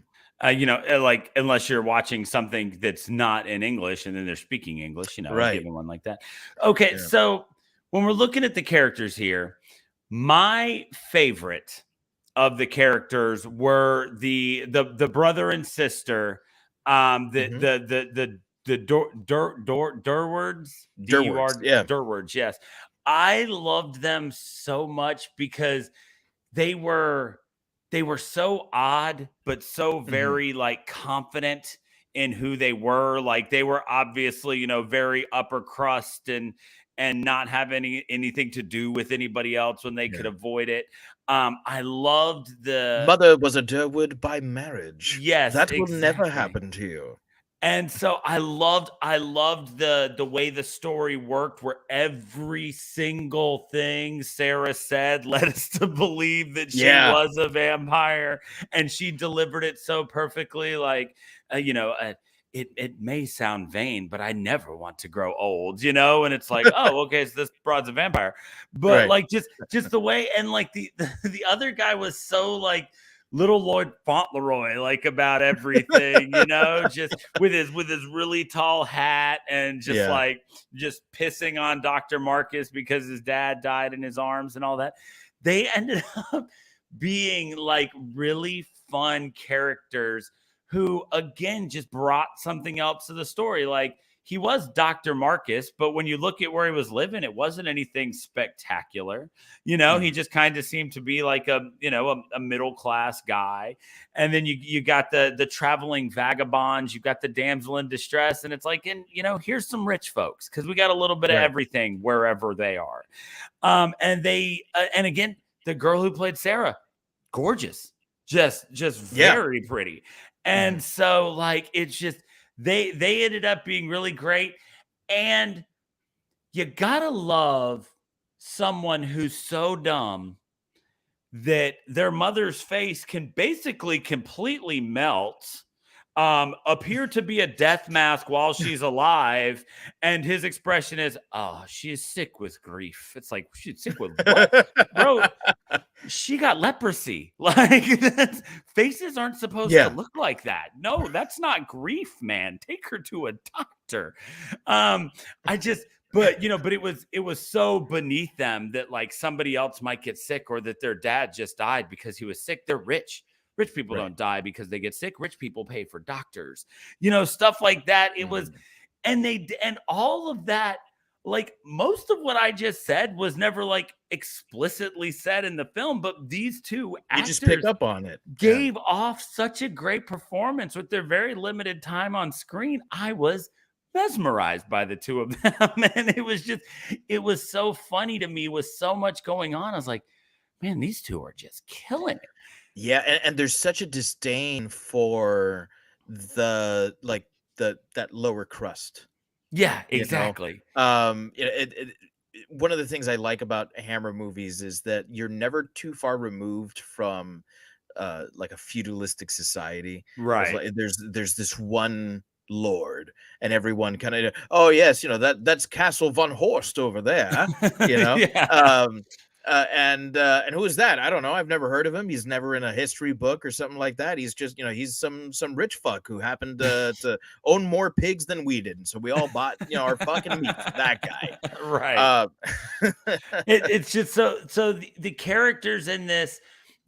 Like unless you're watching something that's not in English and then they're speaking English, a right. given one like that. Okay, Yeah. so when we're looking at the characters here, my favorite of the characters were the brother and sister, Mhm. the Durwards, Durwards. Yeah. Durwards, yes. I loved them so much because they were they were so odd, but so Mhm. very like confident in who they were. Like they were obviously, very upper crust and not have anything to do with anybody else when they could Yeah. avoid it. I loved the Mother was a Durwood by marriage. yes, That will never exactly. happen to you. And so I loved the way the story worked, where every single thing Sarah said led us to believe that she Yeah. was a vampire, and she delivered it so perfectly. Like, it may sound vain, but I never want to grow old, and it's like, oh, okay, so this broad's a vampire, but Right. like just the way, and like the other guy was so like little Lord Fauntleroy, like about everything, just with his really tall hat and just Yeah. like just pissing on Dr. Marcus because his dad died in his arms and all that. They ended up being like really fun characters who again just brought something else to the story. Like he was Dr. Marcus, but when you look at where he was living, it wasn't anything spectacular. He just kind of seemed to be like a middle class guy. And then you got the traveling vagabonds, you got the damsel in distress, and it's like, here's some rich folks, because we got a little bit of everything wherever they are. And again, the girl who played Sarah, gorgeous, just very pretty. And so like, it's just, they ended up being really great. And you gotta love someone who's so dumb that their mother's face can basically completely melt, appear to be a death mask while she's alive, and his expression is, "Oh, she is sick with grief." It's like, she's sick with what, bro? She got leprosy. Like, faces aren't supposed to look like that. No, that's not grief, man. Take her to a doctor. But it was so beneath them that like somebody else might get sick, or that their dad just died because he was sick. They're rich. Rich people don't die because they get sick. Rich people pay for doctors, stuff like that. It was, and all of that, like most of what I just said was never like explicitly said in the film, but these two actors, you just pick up on it, gave off such a great performance with their very limited time on screen. I was mesmerized by the two of them. And it was so funny to me with so much going on. I was like, man, these two are just killing it. Yeah, and there's such a disdain for that lower crust. Yeah, exactly. One of the things I like about Hammer movies is that you're never too far removed from like a feudalistic society. Right. There's this one lord, and everyone kind of, oh yes, that's Castle von Horst over there. And who is that? I don't know. I've never heard of him. He's never in a history book or something like that. He's just, he's some rich fuck who happened to own more pigs than we did, and so we all bought, our fucking meat from that guy. Right. It's just so the characters in this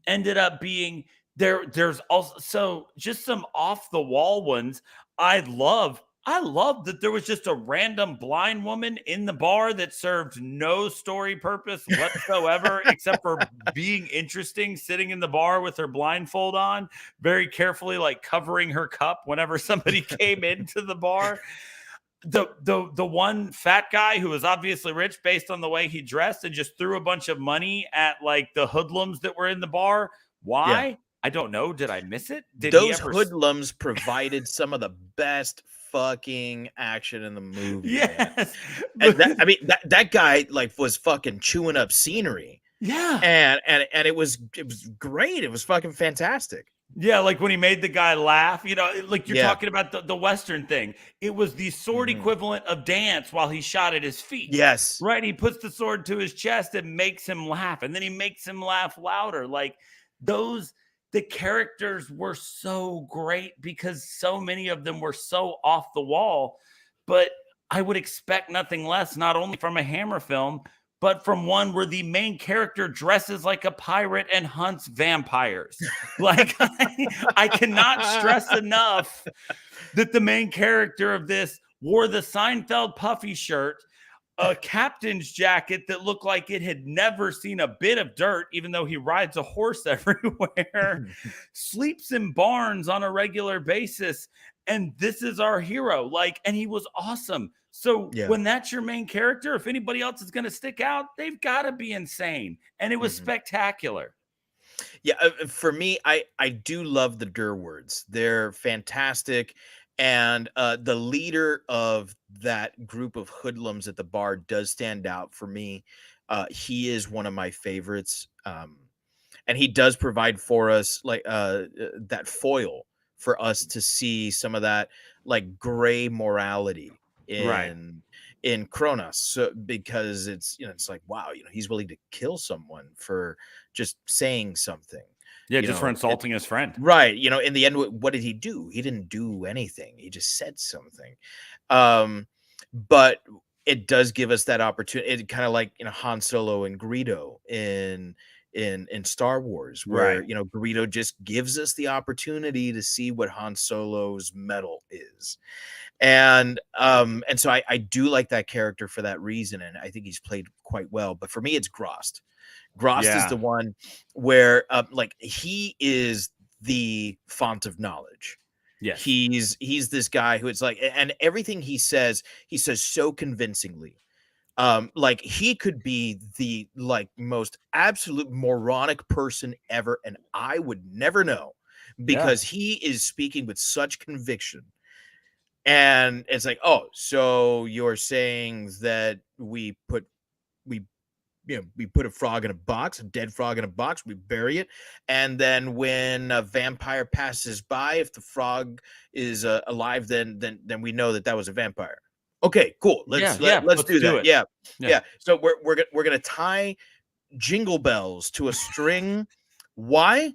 ended up being there. There's also just some off the wall ones. I love that there was just a random blind woman in the bar that served no story purpose whatsoever, except for being interesting, sitting in the bar with her blindfold on, very carefully, like covering her cup whenever somebody came into the bar. The one fat guy who was obviously rich based on the way he dressed, and just threw a bunch of money at like the hoodlums that were in the bar. Why? Yeah. I don't know. Did I miss it? Those hoodlums provided some of the best fucking action in the movie. Yes. And that guy like was fucking chewing up scenery. Yeah. And it was great. It was fucking fantastic. Yeah, like when he made the guy laugh, like you're talking about the Western thing. It was the sword equivalent of dance while he shot at his feet. Yes. Right? He puts the sword to his chest and makes him laugh. And then he makes him laugh louder. Like the characters were so great because so many of them were so off the wall. But I would expect nothing less, not only from a Hammer film, but from one where the main character dresses like a pirate and hunts vampires. Like, I cannot stress enough that the main character of this wore the Seinfeld puffy shirt, a captain's jacket that looked like it had never seen a bit of dirt, even though he rides a horse everywhere, sleeps in barns on a regular basis. And this is our hero. Like, and he was awesome. So when that's your main character, if anybody else is going to stick out, they've got to be insane. And it was spectacular. Yeah. For me, I do love the Durwards. They're fantastic. And the leader of that group of hoodlums at the bar does stand out for me. He is one of my favorites. And he does provide for us like that foil for us to see some of that like gray morality in Kronos. So, because it's, it's like, wow, he's willing to kill someone for just saying something. Yeah, just for insulting his friend. Right. In the end, what did he do? He didn't do anything. He just said something. But it does give us that opportunity. It kind of like Han Solo and Greedo in in Star Wars, where Right. Greedo just gives us the opportunity to see what Han Solo's metal is. And so I do like that character for that reason, and I think he's played quite well. But for me, it's Grost. Grost is Yeah. the one where like he is the font of knowledge. Yes. He's this guy who it's like, and everything he says so convincingly. Like he could be the like most absolute moronic person ever, and I would never know Yeah. because he is speaking with such conviction. And it's like, oh, so you're saying that we put a frog in a box, a dead frog in a box, we bury it, and then when a vampire passes by, if the frog is alive, then we know that was a vampire. Okay, cool. Let's do do that. it. Yeah. So we're gonna tie jingle bells to a string. Why?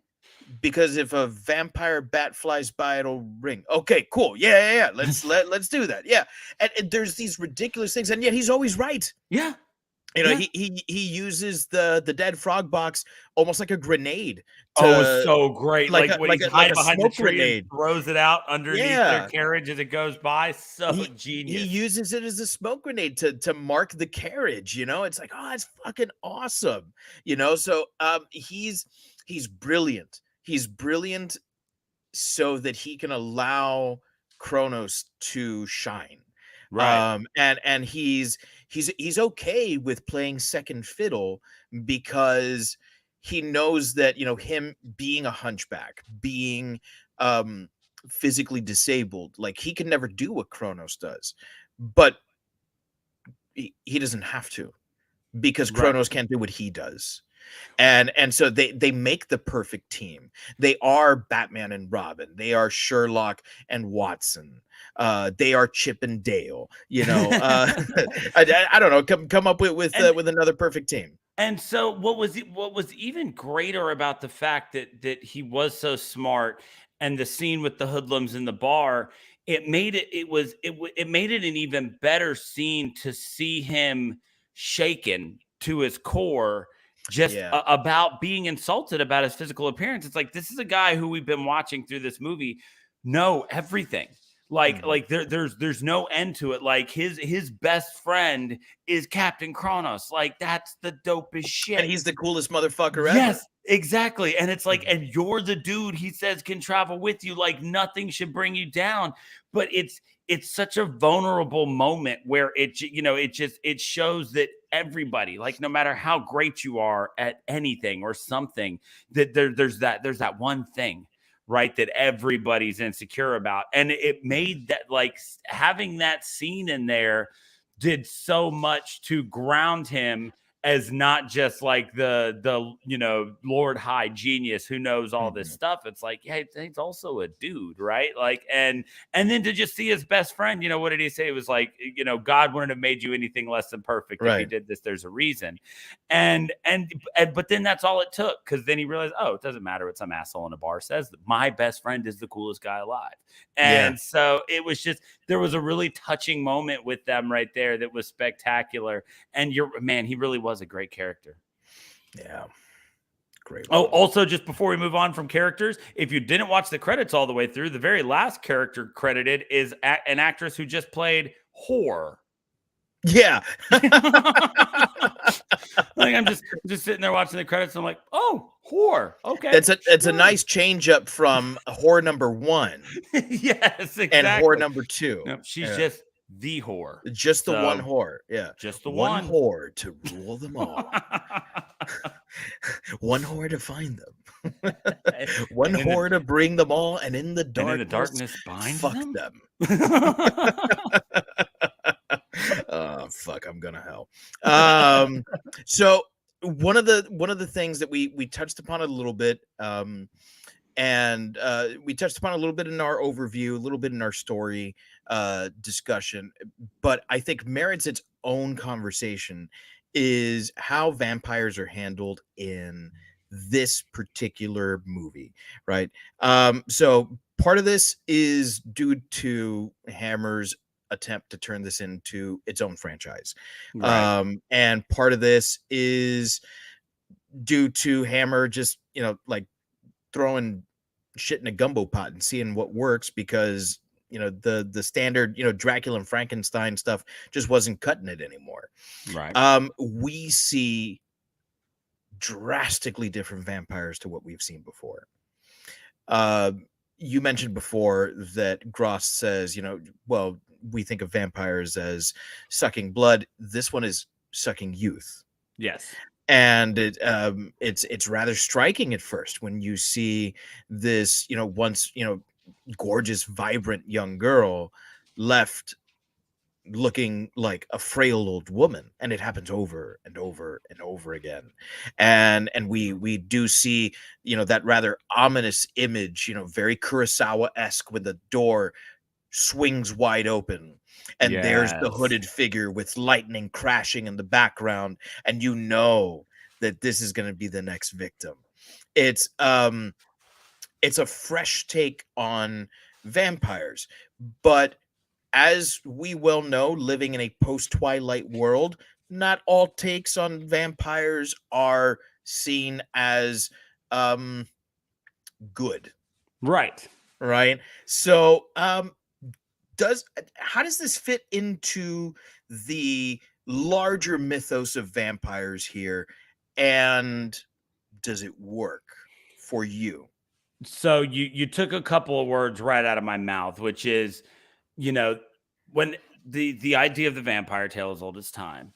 Because if a vampire bat flies by, it'll ring. Okay, cool. Yeah. Let's do that. Yeah. And there's these ridiculous things, and yet he's always right. Yeah. He uses the dead frog box almost like a grenade. Oh, it was so great. Like when he's hiding behind the smoke tree grenade. and throws it out underneath their carriage as it goes by. So genius. He uses it as a smoke grenade to mark the carriage. It's like, oh, it's fucking awesome. So he's brilliant. He's brilliant so that he can allow Kronos to shine. Right. And he's okay with playing second fiddle because he knows that him being a hunchback, being physically disabled, like he can never do what Kronos does, but he doesn't have to, because Kronos can't do what he does. And so they make the perfect team. They are Batman and Robin. They are Sherlock and Watson. They are Chip and Dale. I don't know. Come up with another perfect team. And so what was even greater about the fact that he was so smart, and the scene with the hoodlums in the bar, it made it made it an even better scene to see him shaken to his core, just about being insulted about his physical appearance. It's like, this is a guy who we've been watching through this movie know everything. Like there's no end to it. Like his best friend is Captain Kronos. Like that's the dopest shit. And he's the coolest motherfucker ever. Yes, exactly. And it's like, and you're the dude he says can travel with you. Like nothing should bring you down. But it's such a vulnerable moment where it shows that everybody, like no matter how great you are at anything or something, that there's that one thing, right, that everybody's insecure about. And it made that, like, having that scene in there did so much to ground him as not just like the Lord High Genius who knows all this stuff. It's like, yeah, he's also a dude, right? Like, and then to just see his best friend, what did he say? It was like, God wouldn't have made you anything less than perfect. Right. If he did this, there's a reason. But then that's all it took, because then he realized, oh, it doesn't matter what some asshole in a bar says. My best friend is the coolest guy alive. And so it was just, there was a really touching moment with them right there that was spectacular. And he really was a great character. Yeah. Great. Oh, also, just before we move on from characters, if you didn't watch the credits all the way through, the very last character credited is an actress who just played Whore. Yeah. Like, I'm just sitting there watching the credits, and I'm like, oh, Whore. Okay. It's a nice change up from Whore number 1. Yes, exactly. And Whore number 2. No, she's just the whore. Just the one whore. Yeah. Just the one whore to rule them all. One whore to find them. One whore to bring them all, and in the darkness, bind fuck them. Oh, fuck, I'm gonna hell. So one of the things that we touched upon a little bit, and we touched upon a little bit in our overview, a little bit in our story discussion, but I think merits its own conversation, is how vampires are handled in this particular movie, right? So part of this is due to Hammer's attempt to turn this into its own franchise. Right. And part of this is due to Hammer just, like throwing shit in a gumbo pot and seeing what works, because the standard Dracula and Frankenstein stuff just wasn't cutting it anymore. Right. We see drastically different vampires to what we've seen before. You mentioned before that Gross says, well, we think of vampires as sucking blood. This one is sucking youth. Yes. And it's rather striking at first when you see this, once, gorgeous, vibrant young girl left looking like a frail old woman, and it happens over and over and over again. And we do see, that rather ominous image, very Kurosawa-esque, when the door swings wide open and there's the Yes. hooded figure with lightning crashing in the background, and that this is going to be the next victim. It's a fresh take on vampires, but as we well know, living in a post-Twilight world, not all takes on vampires are seen as good. Right. Right. So how does this fit into the larger mythos of vampires here, and does it work for you? So you took a couple of words right out of my mouth, which is, when the idea of the vampire tale is old as time.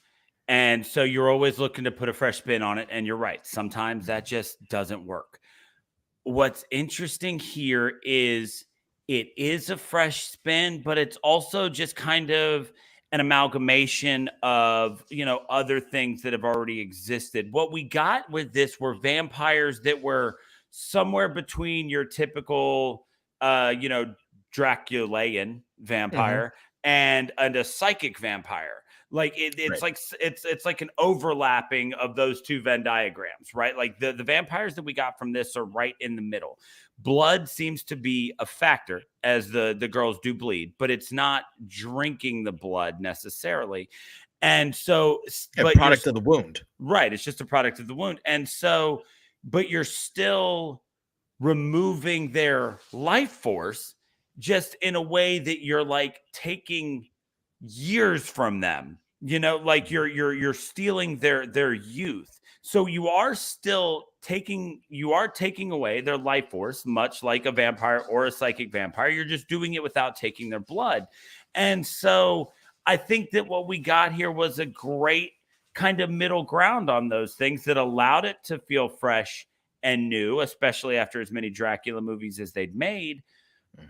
And so you're always looking to put a fresh spin on it. And you're right. Sometimes that just doesn't work. What's interesting here is it is a fresh spin, but it's also just kind of an amalgamation of, other things that have already existed. What we got with this were vampires that were somewhere between your typical, Draculaean vampire and a psychic vampire. Like it's Right. like it's like an overlapping of those two Venn diagrams, right? Like the vampires that we got from this are right in the middle. Blood seems to be a factor, as the girls do bleed, but it's not drinking the blood necessarily. And so, A but product of the wound. right, it's just a product of the wound. And so, but you're still removing their life force, just in a way that you're like taking years from them, like you're stealing their youth. So you are taking away their life force, much like a vampire or a psychic vampire. You're just doing it without taking their blood. And so I think that what we got here was a great kind of middle ground on those things that allowed it to feel fresh and new, especially after as many Dracula movies as they'd made,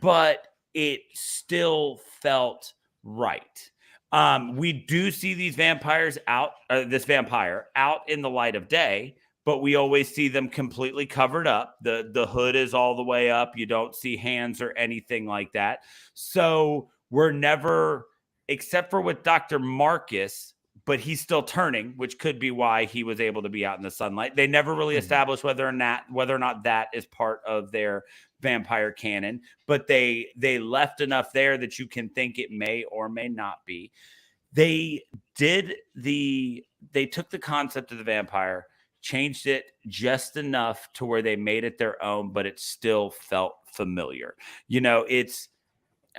but it still felt right. We do see these vampires this vampire out in the light of day, but we always see them completely covered up. The hood is all the way up. You don't see hands or anything like that. So we're never, except for with Dr. Marcus, but he's still turning, which could be why he was able to be out in the sunlight. They never really established whether or not that is part of their vampire canon, but they left enough there that you can think it may or may not be. They took the concept of the vampire, changed it just enough to where they made it their own, but it still felt familiar.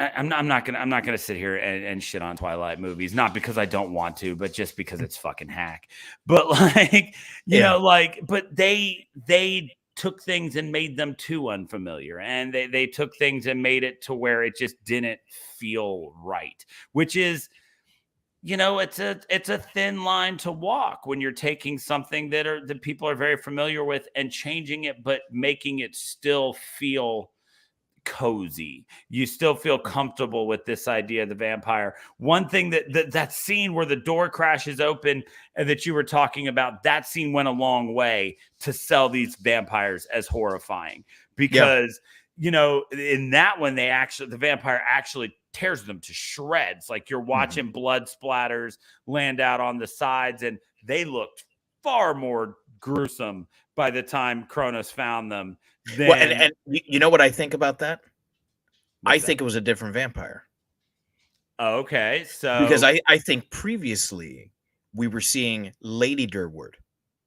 I'm not gonna sit here and shit on Twilight movies, not because I don't want to, but just because it's fucking hack. But like, but they took things and made them too unfamiliar, and they took things and made it to where it just didn't feel right, which is, it's a thin line to walk when you're taking something that people are very familiar with and changing it, but making it still feel cozy. You still feel comfortable with this idea of the vampire. One thing that scene where the door crashes open and that you were talking about, that scene went a long way to sell these vampires as horrifying, because in that one, the vampire actually tears them to shreds. Like you're watching blood splatters land out on the sides, and they looked far more gruesome by the time Kronos found them. Well, and you know what I think about that? I think that? it was a different vampire. Okay, so because I think previously we were seeing Lady Durward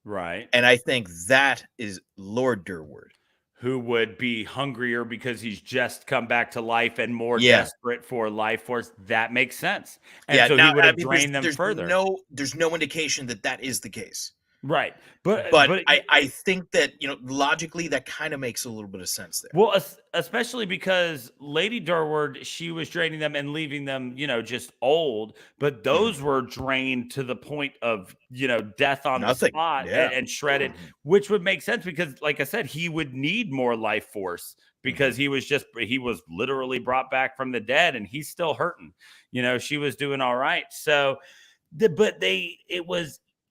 Right. And I think that is Lord Durward. Who would be hungrier because he's just come back to life and more Yeah. desperate for life force. That makes sense. And Yeah. so he Now, would I have mean, drained them further. there's no indication that that is the case. Right. But But I think that, logically that kind of makes a little bit of sense there. well, especially because Lady Durward, she was draining them and leaving them, just old. But those were drained to the point of, death on the Nothing. spot Yeah. and shredded, which would make sense because, like I said, he would need more life force because he was literally brought back from the dead and he's still hurting. She was doing all right. So,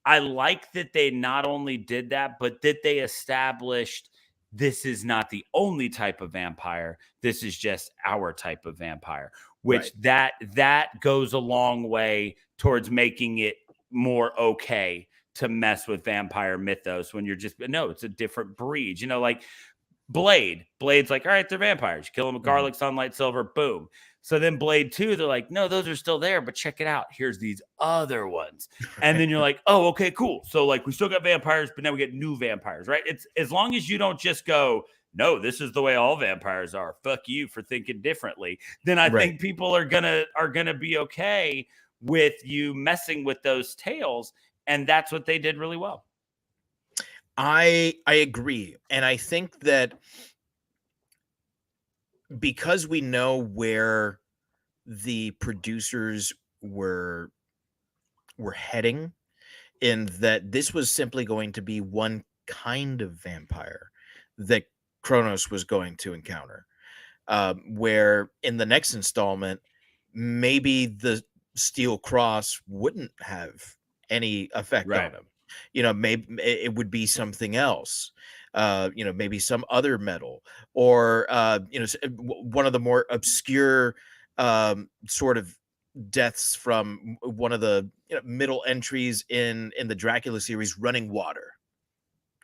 I like that they not only did that, but that they established this is not the only type of vampire. This is just our type of vampire, which that goes a long way towards making it more okay to mess with vampire mythos when you're it's a different breed, like Blade's like, all right, they're vampires. You kill them with garlic, sunlight, silver, boom. So then Blade 2, they're like, no, those are still there, but check it out. Here's these other ones. And then you're like, oh, okay, cool. So like we still got vampires, but now we get new vampires, right? It's as long as you don't just go, no, this is the way all vampires are. Fuck you for thinking differently. Then I think people are gonna be okay with you messing with those tales. And that's what they did really well. I agree. And I think that because we know where the producers were heading, in that this was simply going to be one kind of vampire that Kronos was going to encounter, where in the next installment, maybe the steel cross wouldn't have any effect on him. Maybe it would be something else. Maybe some other metal, or one of the more obscure sort of deaths from one of the middle entries in the Dracula series, running water.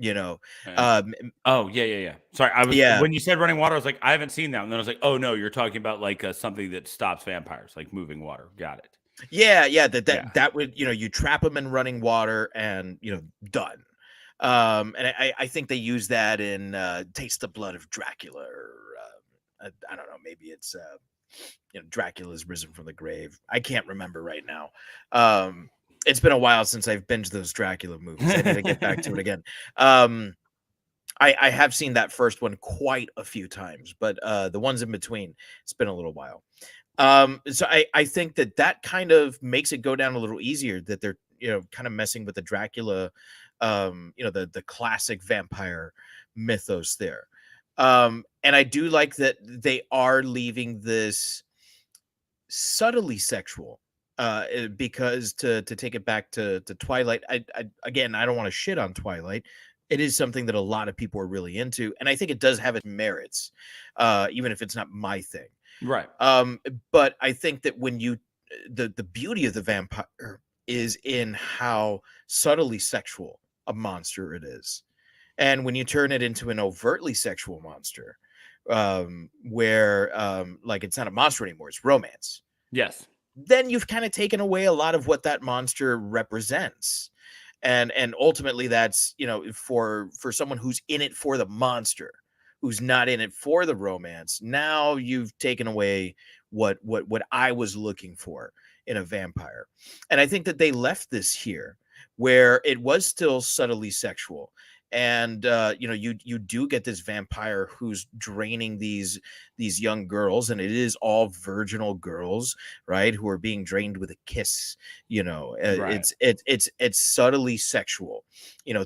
Oh yeah. Sorry, when you said running water, I was like, I haven't seen that. And then I was like, oh no, you're talking about like something that stops vampires, like moving water. Got it. Yeah. That would, you trap them in running water and done. And I think they use that in Taste the Blood of Dracula, or I don't know, maybe it's Dracula's Risen from the Grave. I can't remember right now. It's been a while since I've binged those Dracula movies. I need to get back to it again. I have seen that first one quite a few times, but the ones in between, it's been a little while. So I think that kind of makes it go down a little easier, that they're kind of messing with the Dracula, the classic vampire mythos there. And I do like that they are leaving this subtly sexual, because to take it back to Twilight, I again, I don't want to shit on Twilight. It is something that a lot of people are really into, and I think it does have its merits, even if it's not my thing. Right. But I think that when the beauty of the vampire is in how subtly sexual a monster it is. And when you turn it into an overtly sexual monster, where like it's not a monster anymore, it's romance. Yes. Then you've kind of taken away a lot of what that monster represents. And ultimately that's, for someone who's in it for the monster, who's not in it for the romance. Now you've taken away what I was looking for in a vampire. And I think that they left this here where it was still subtly sexual. And you do get this vampire who's draining these young girls, and it is all virginal girls, right, who are being drained with a kiss. Right. It's subtly sexual,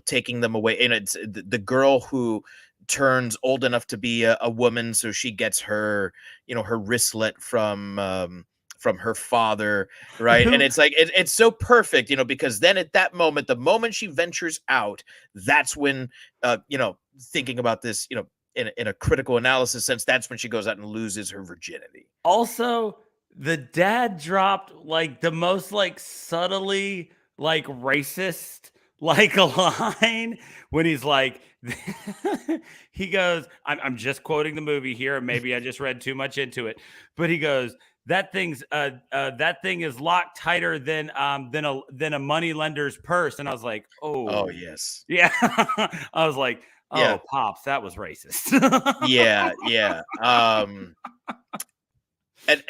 taking them away. And it's the girl who turns old enough to be a woman, so she gets her her wristlet from her father, right? And it's like it's so perfect, because then at that moment, the moment she ventures out, that's when thinking about this, in a critical analysis sense, that's when she goes out and loses her virginity. Also, the dad dropped like the most like subtly like racist like a line when he's like he goes, I'm just quoting the movie here, and maybe I just read too much into it, but he goes, that thing is locked tighter than a money lender's purse. And I was like, Oh oh yes. yeah. I was like, Yeah. oh, pops, that was racist. Yeah, yeah. And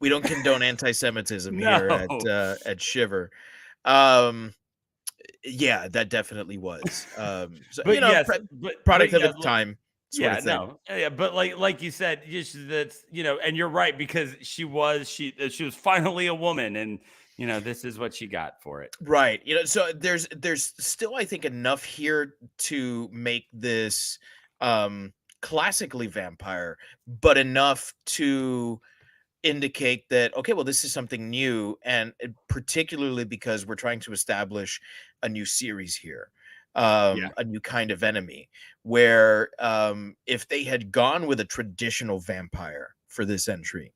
we don't condone anti-Semitism here No. at Shiver. Um, yeah, that definitely was. So But yes, product of yeah, its time, sort yeah, of thing. no, yeah, but like you said, just that's and you're right because she was finally a woman, and this is what she got for it. Right. So there's still, I think, enough here to make this classically vampire, but enough to indicate that, okay, well, this is something new, and particularly because we're trying to establish a new series here, Yeah, a new kind of enemy, where if they had gone with a traditional vampire for this entry,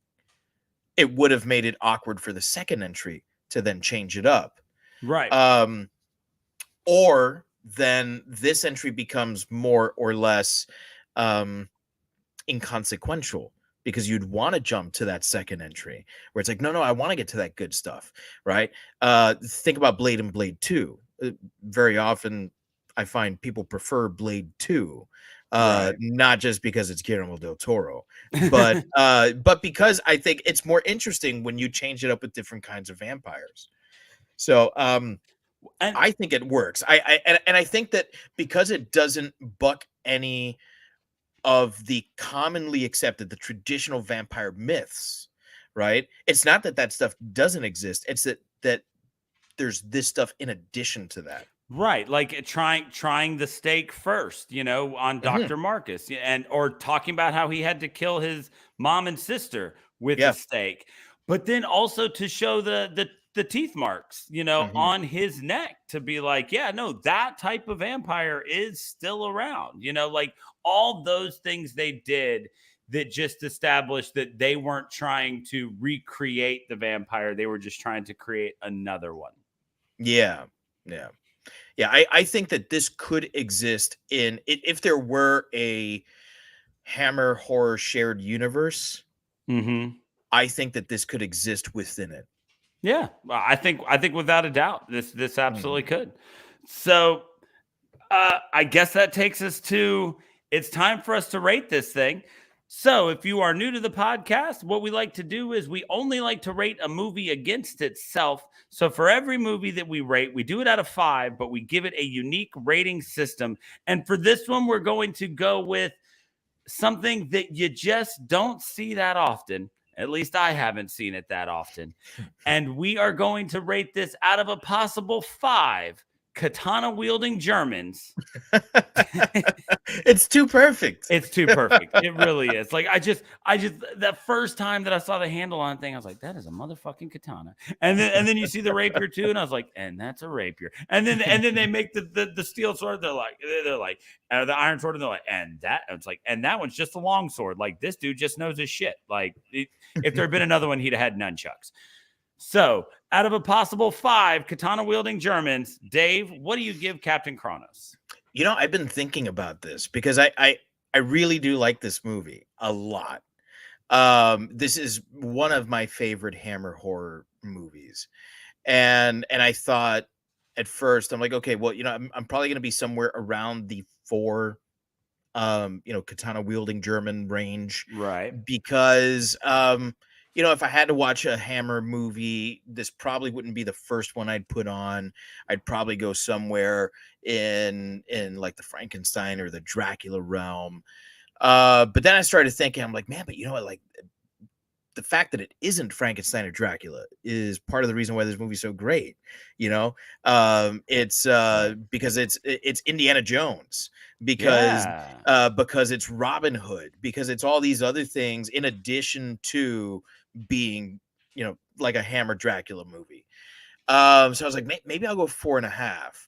it would have made it awkward for the second entry to then change it up. right. Um, or then this entry becomes more or less um, inconsequential, because you'd want to jump to that second entry where it's like, no, I want to get to that good stuff, right? Think about Blade and Blade 2. Very often I find people prefer Blade 2, Right. not just because it's Guillermo del Toro, but because I think it's more interesting when you change it up with different kinds of vampires. So And I think it works. And I think that because it doesn't buck any of the commonly accepted, the traditional vampire myths, right? It's not that that stuff doesn't exist. It's that there's this stuff in addition to that. right, like trying the steak first, on Mhm. Dr. Marcus, or talking about how he had to kill his mom and sister with a Yeah. steak, but then also to show the teeth marks, Mhm. on his neck, to be like, yeah, no, that type of vampire is still around, like all those things they did that just established that they weren't trying to recreate the vampire, they were just trying to create another one. Yeah. Yeah. Yeah. I think that this could exist if there were a Hammer horror shared universe. Mhm. I think that this could exist within it. Yeah, well, I think without a doubt, this absolutely Mhm. could. So, I guess that takes us to it's time for us to rate this thing. So, if you are new to the podcast, what we like to do is we only like to rate a movie against itself. So, for every movie that we rate, we do it out of 5, but we give it a unique rating system. And for this one, we're going to go with something that you just don't see that often. At least I haven't seen it that often. And we are going to rate this out of a possible 5 katana wielding Germans. It's too perfect. It's too perfect. It really is. Like I just that first time that I saw the handle on thing, I was like, that is a motherfucking katana. And then you see the rapier too, and I was like, and that's a rapier. And then they make the steel sword. They're like the iron sword, and they're like, and that it's like, and that one's just a long sword. Like this dude just knows his shit. Like if there had been another one, he'd have had nunchucks. So out of a possible 5 katana wielding Germans, Dave, what do you give Captain Kronos? I've been thinking about this because I really do like this movie a lot. This is one of my favorite Hammer horror movies. And I thought at first, I'm like, okay, well, I'm probably going to be somewhere around the 4 katana wielding German range, Right. because if I had to watch a Hammer movie, this probably wouldn't be the first one I'd put on. I'd probably go somewhere in like the Frankenstein or the Dracula realm. But then I started thinking, I'm like, man, but you know what, like the fact that it isn't Frankenstein or Dracula is part of the reason why this movie's so great. It's Right. because it's Indiana Jones, Yeah. because it's Robin Hood, because it's all these other things in addition to being, like a Hammer Dracula movie. So I was like, maybe I'll go 4.5.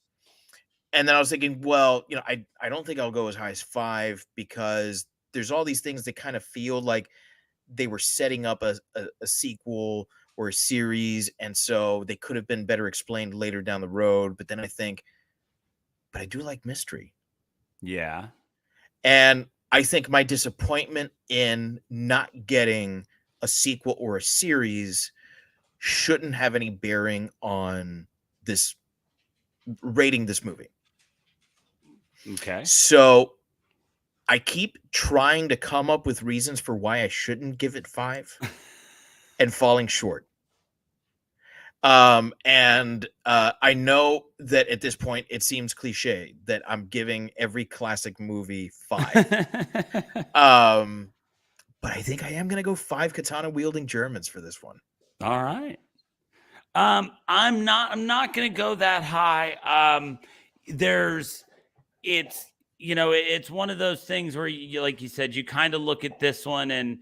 And then I was thinking, well, I don't think I'll go as high as 5, because there's all these things that kind of feel like they were setting up a sequel or a series, and so they could have been better explained later down the road. But then I think, but I do like mystery. Yeah. And I think my disappointment in not getting a sequel or a series shouldn't have any bearing on this rating this movie. Okay. So I keep trying to come up with reasons for why I shouldn't give it 5 and falling short. I know that at this point it seems cliche that I'm giving every classic movie 5. But I think I am gonna go 5 katana wielding Germans for this one. All right. I'm not gonna go that high. It's it's one of those things where you like you said, you kind of look at this one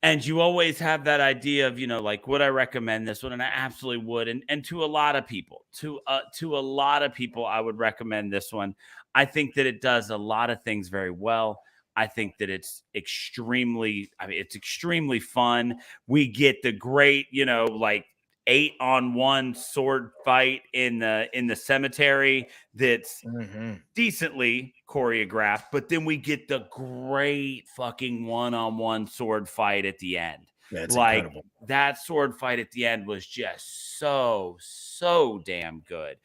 and you always have that idea of, like, would I recommend this one? And I absolutely would. And to a lot of people, to a lot of people, I would recommend this one. I think that it does a lot of things very well. I think that it's extremely fun. We get the great, like 8-on-1 sword fight in the cemetery that's decently choreographed, but then we get the great fucking 1-on-1 sword fight at the end. That's like incredible. that sword fight at the end was just so damn good.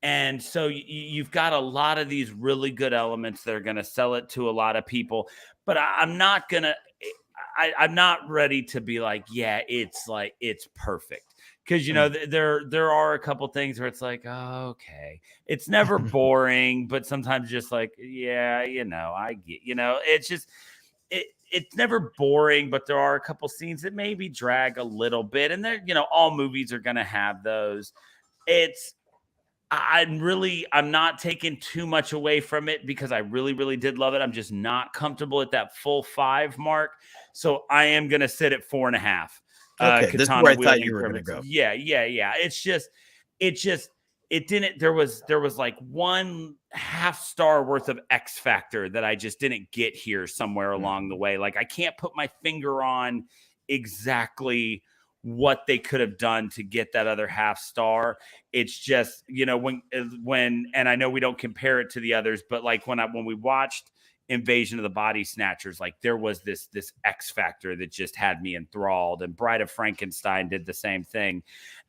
And so you've got a lot of these really good elements that are going to sell it to a lot of people, but I'm not ready to be like, yeah, it's perfect. Because, there are a couple things where it's like, oh, okay. It's never boring, but sometimes just like, yeah, I get, it's just, it's never boring, but there are a couple scenes that maybe drag a little bit. And they're, all movies are going to have those. I'm not taking too much away from it because I really, really did love it. I'm just not comfortable at that full 5 mark. So I am going to sit at 4.5. Okay, this is where I thought you were going to go. Yeah. It didn't, there was like 1/2 star worth of X factor that I just didn't get here somewhere along the way. Like, I can't put my finger on exactly what they could have done to get that other 1/2 star. It's just, when, and I know we don't compare it to the others, but like when we watched Invasion of the Body Snatchers, like there was this X factor that just had me enthralled, and Bride of Frankenstein did the same thing.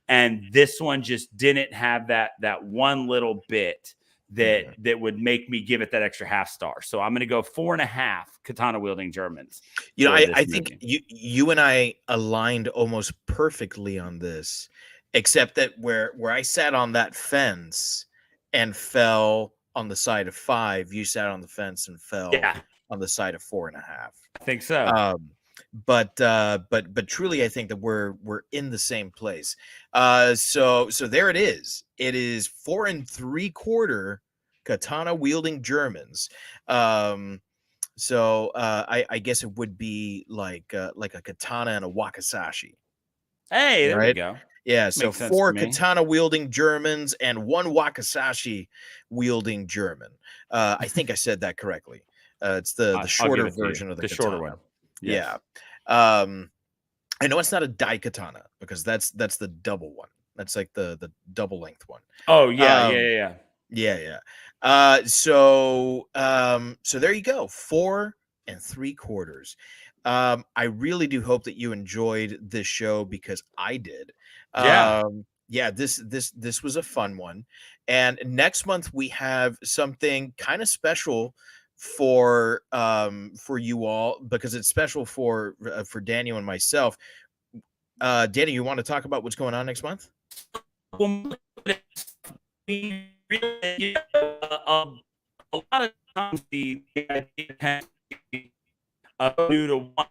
And this one just didn't have that one little bit that would make me give it that extra 1/2 star. So I'm going to go 4.5 katana wielding Germans. I think you and I aligned almost perfectly on this, except that where I sat on that fence and fell on the side of 5, you sat on the fence and fell on the side of 4.5. I think so. But truly, I think that we're in the same place. So there it is. It is 4 3/4 katana wielding Germans. So I guess it would be like a katana and a wakizashi. Hey, there we go. Yeah, so 4 katana wielding Germans and 1 wakizashi wielding German. I think I said that correctly. It's the shorter version of the katana. Shorter one. Yes. Yeah. I know it's not a daikatana because that's the double one. That's like the double length one. Oh yeah. So there you go. 4 3/4. I really do hope that you enjoyed this show because I did. This was a fun one. And next month we have something kind of special for you all, because it's special for Daniel and myself. Daniel, you want to talk about what's going on next month? A lot of times the idea new to one.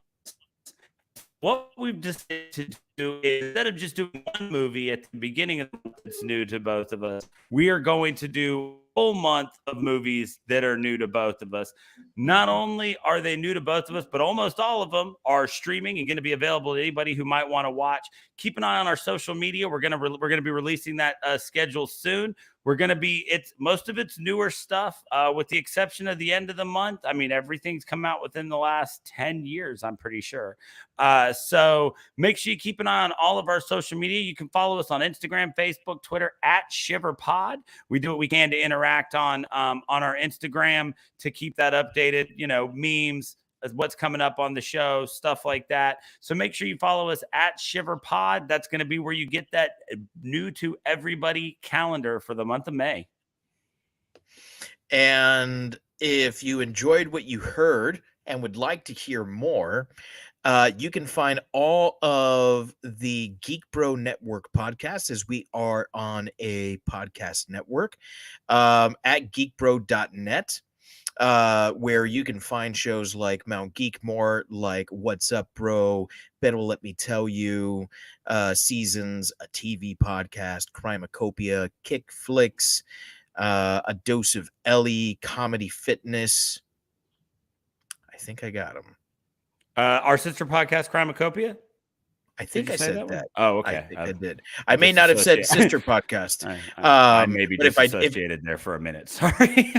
What we've decided to do is, instead of just doing one movie at the beginning of the month that's new to both of us, we are going to do a full month of movies that are new to both of us. Not only are they new to both of us, but almost all of them are streaming and going to be available to anybody who might want to watch. Keep an eye on our social media. We're going to be releasing that schedule soon. We're going to be, most of it's newer stuff, with the exception of the end of the month. I mean, everything's come out within the last 10 years, I'm pretty sure. So make sure you keep an eye on all of our social media. You can follow us on Instagram, Facebook, Twitter @ShiverPod. We do what we can to interact on our Instagram to keep that updated, memes, what's coming up on the show, stuff like that. So make sure you follow us at Shiver Pod. That's going to be where you get that new to everybody calendar for the month of May. And if you enjoyed what you heard and would like to hear more, you can find all of the Geek Bro Network podcasts, as we are on a podcast network, at geekbro.net, where you can find shows like Mount Geekmore, like What's Up Bro, Ben Will Let Me Tell You, Seasons, a TV podcast, Crimacopia, Kick Flicks, A Dose of Ellie, Comedy Fitness. I think I got them. Our sister podcast, Crimacopia? I think I said that. Oh, okay. I think I did. I may not have said sister podcast. I maybe but if I disassociated there for a minute. Sorry.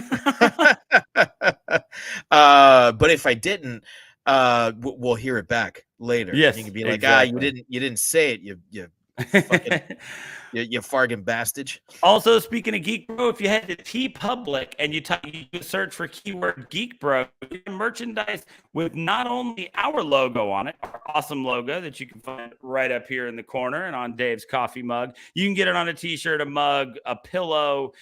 But if I didn't, we'll hear it back later. Yes, you can be like, exactly. you didn't say it. You fucking you fargan bastard. Also, speaking of Geek Bro, if you head to TeePublic and you search for keyword Geek Bro, you get merchandise with not only our logo on it, our awesome logo that you can find right up here in the corner and on Dave's coffee mug. You can get it on a t-shirt, a mug, a pillow.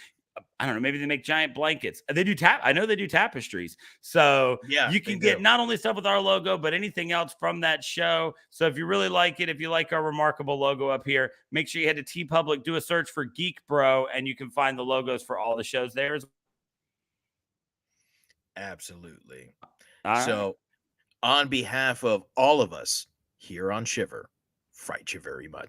I don't know, maybe they make giant blankets. They do I know they do tapestries. So yeah, you can get not only stuff with our logo, but anything else from that show. So if you really like it, if you like our remarkable logo up here, make sure you head to TeePublic, do a search for Geek Bro, and you can find the logos for all the shows there as well. Absolutely. All so right. On behalf of all of us here on Shiver, fright you very much.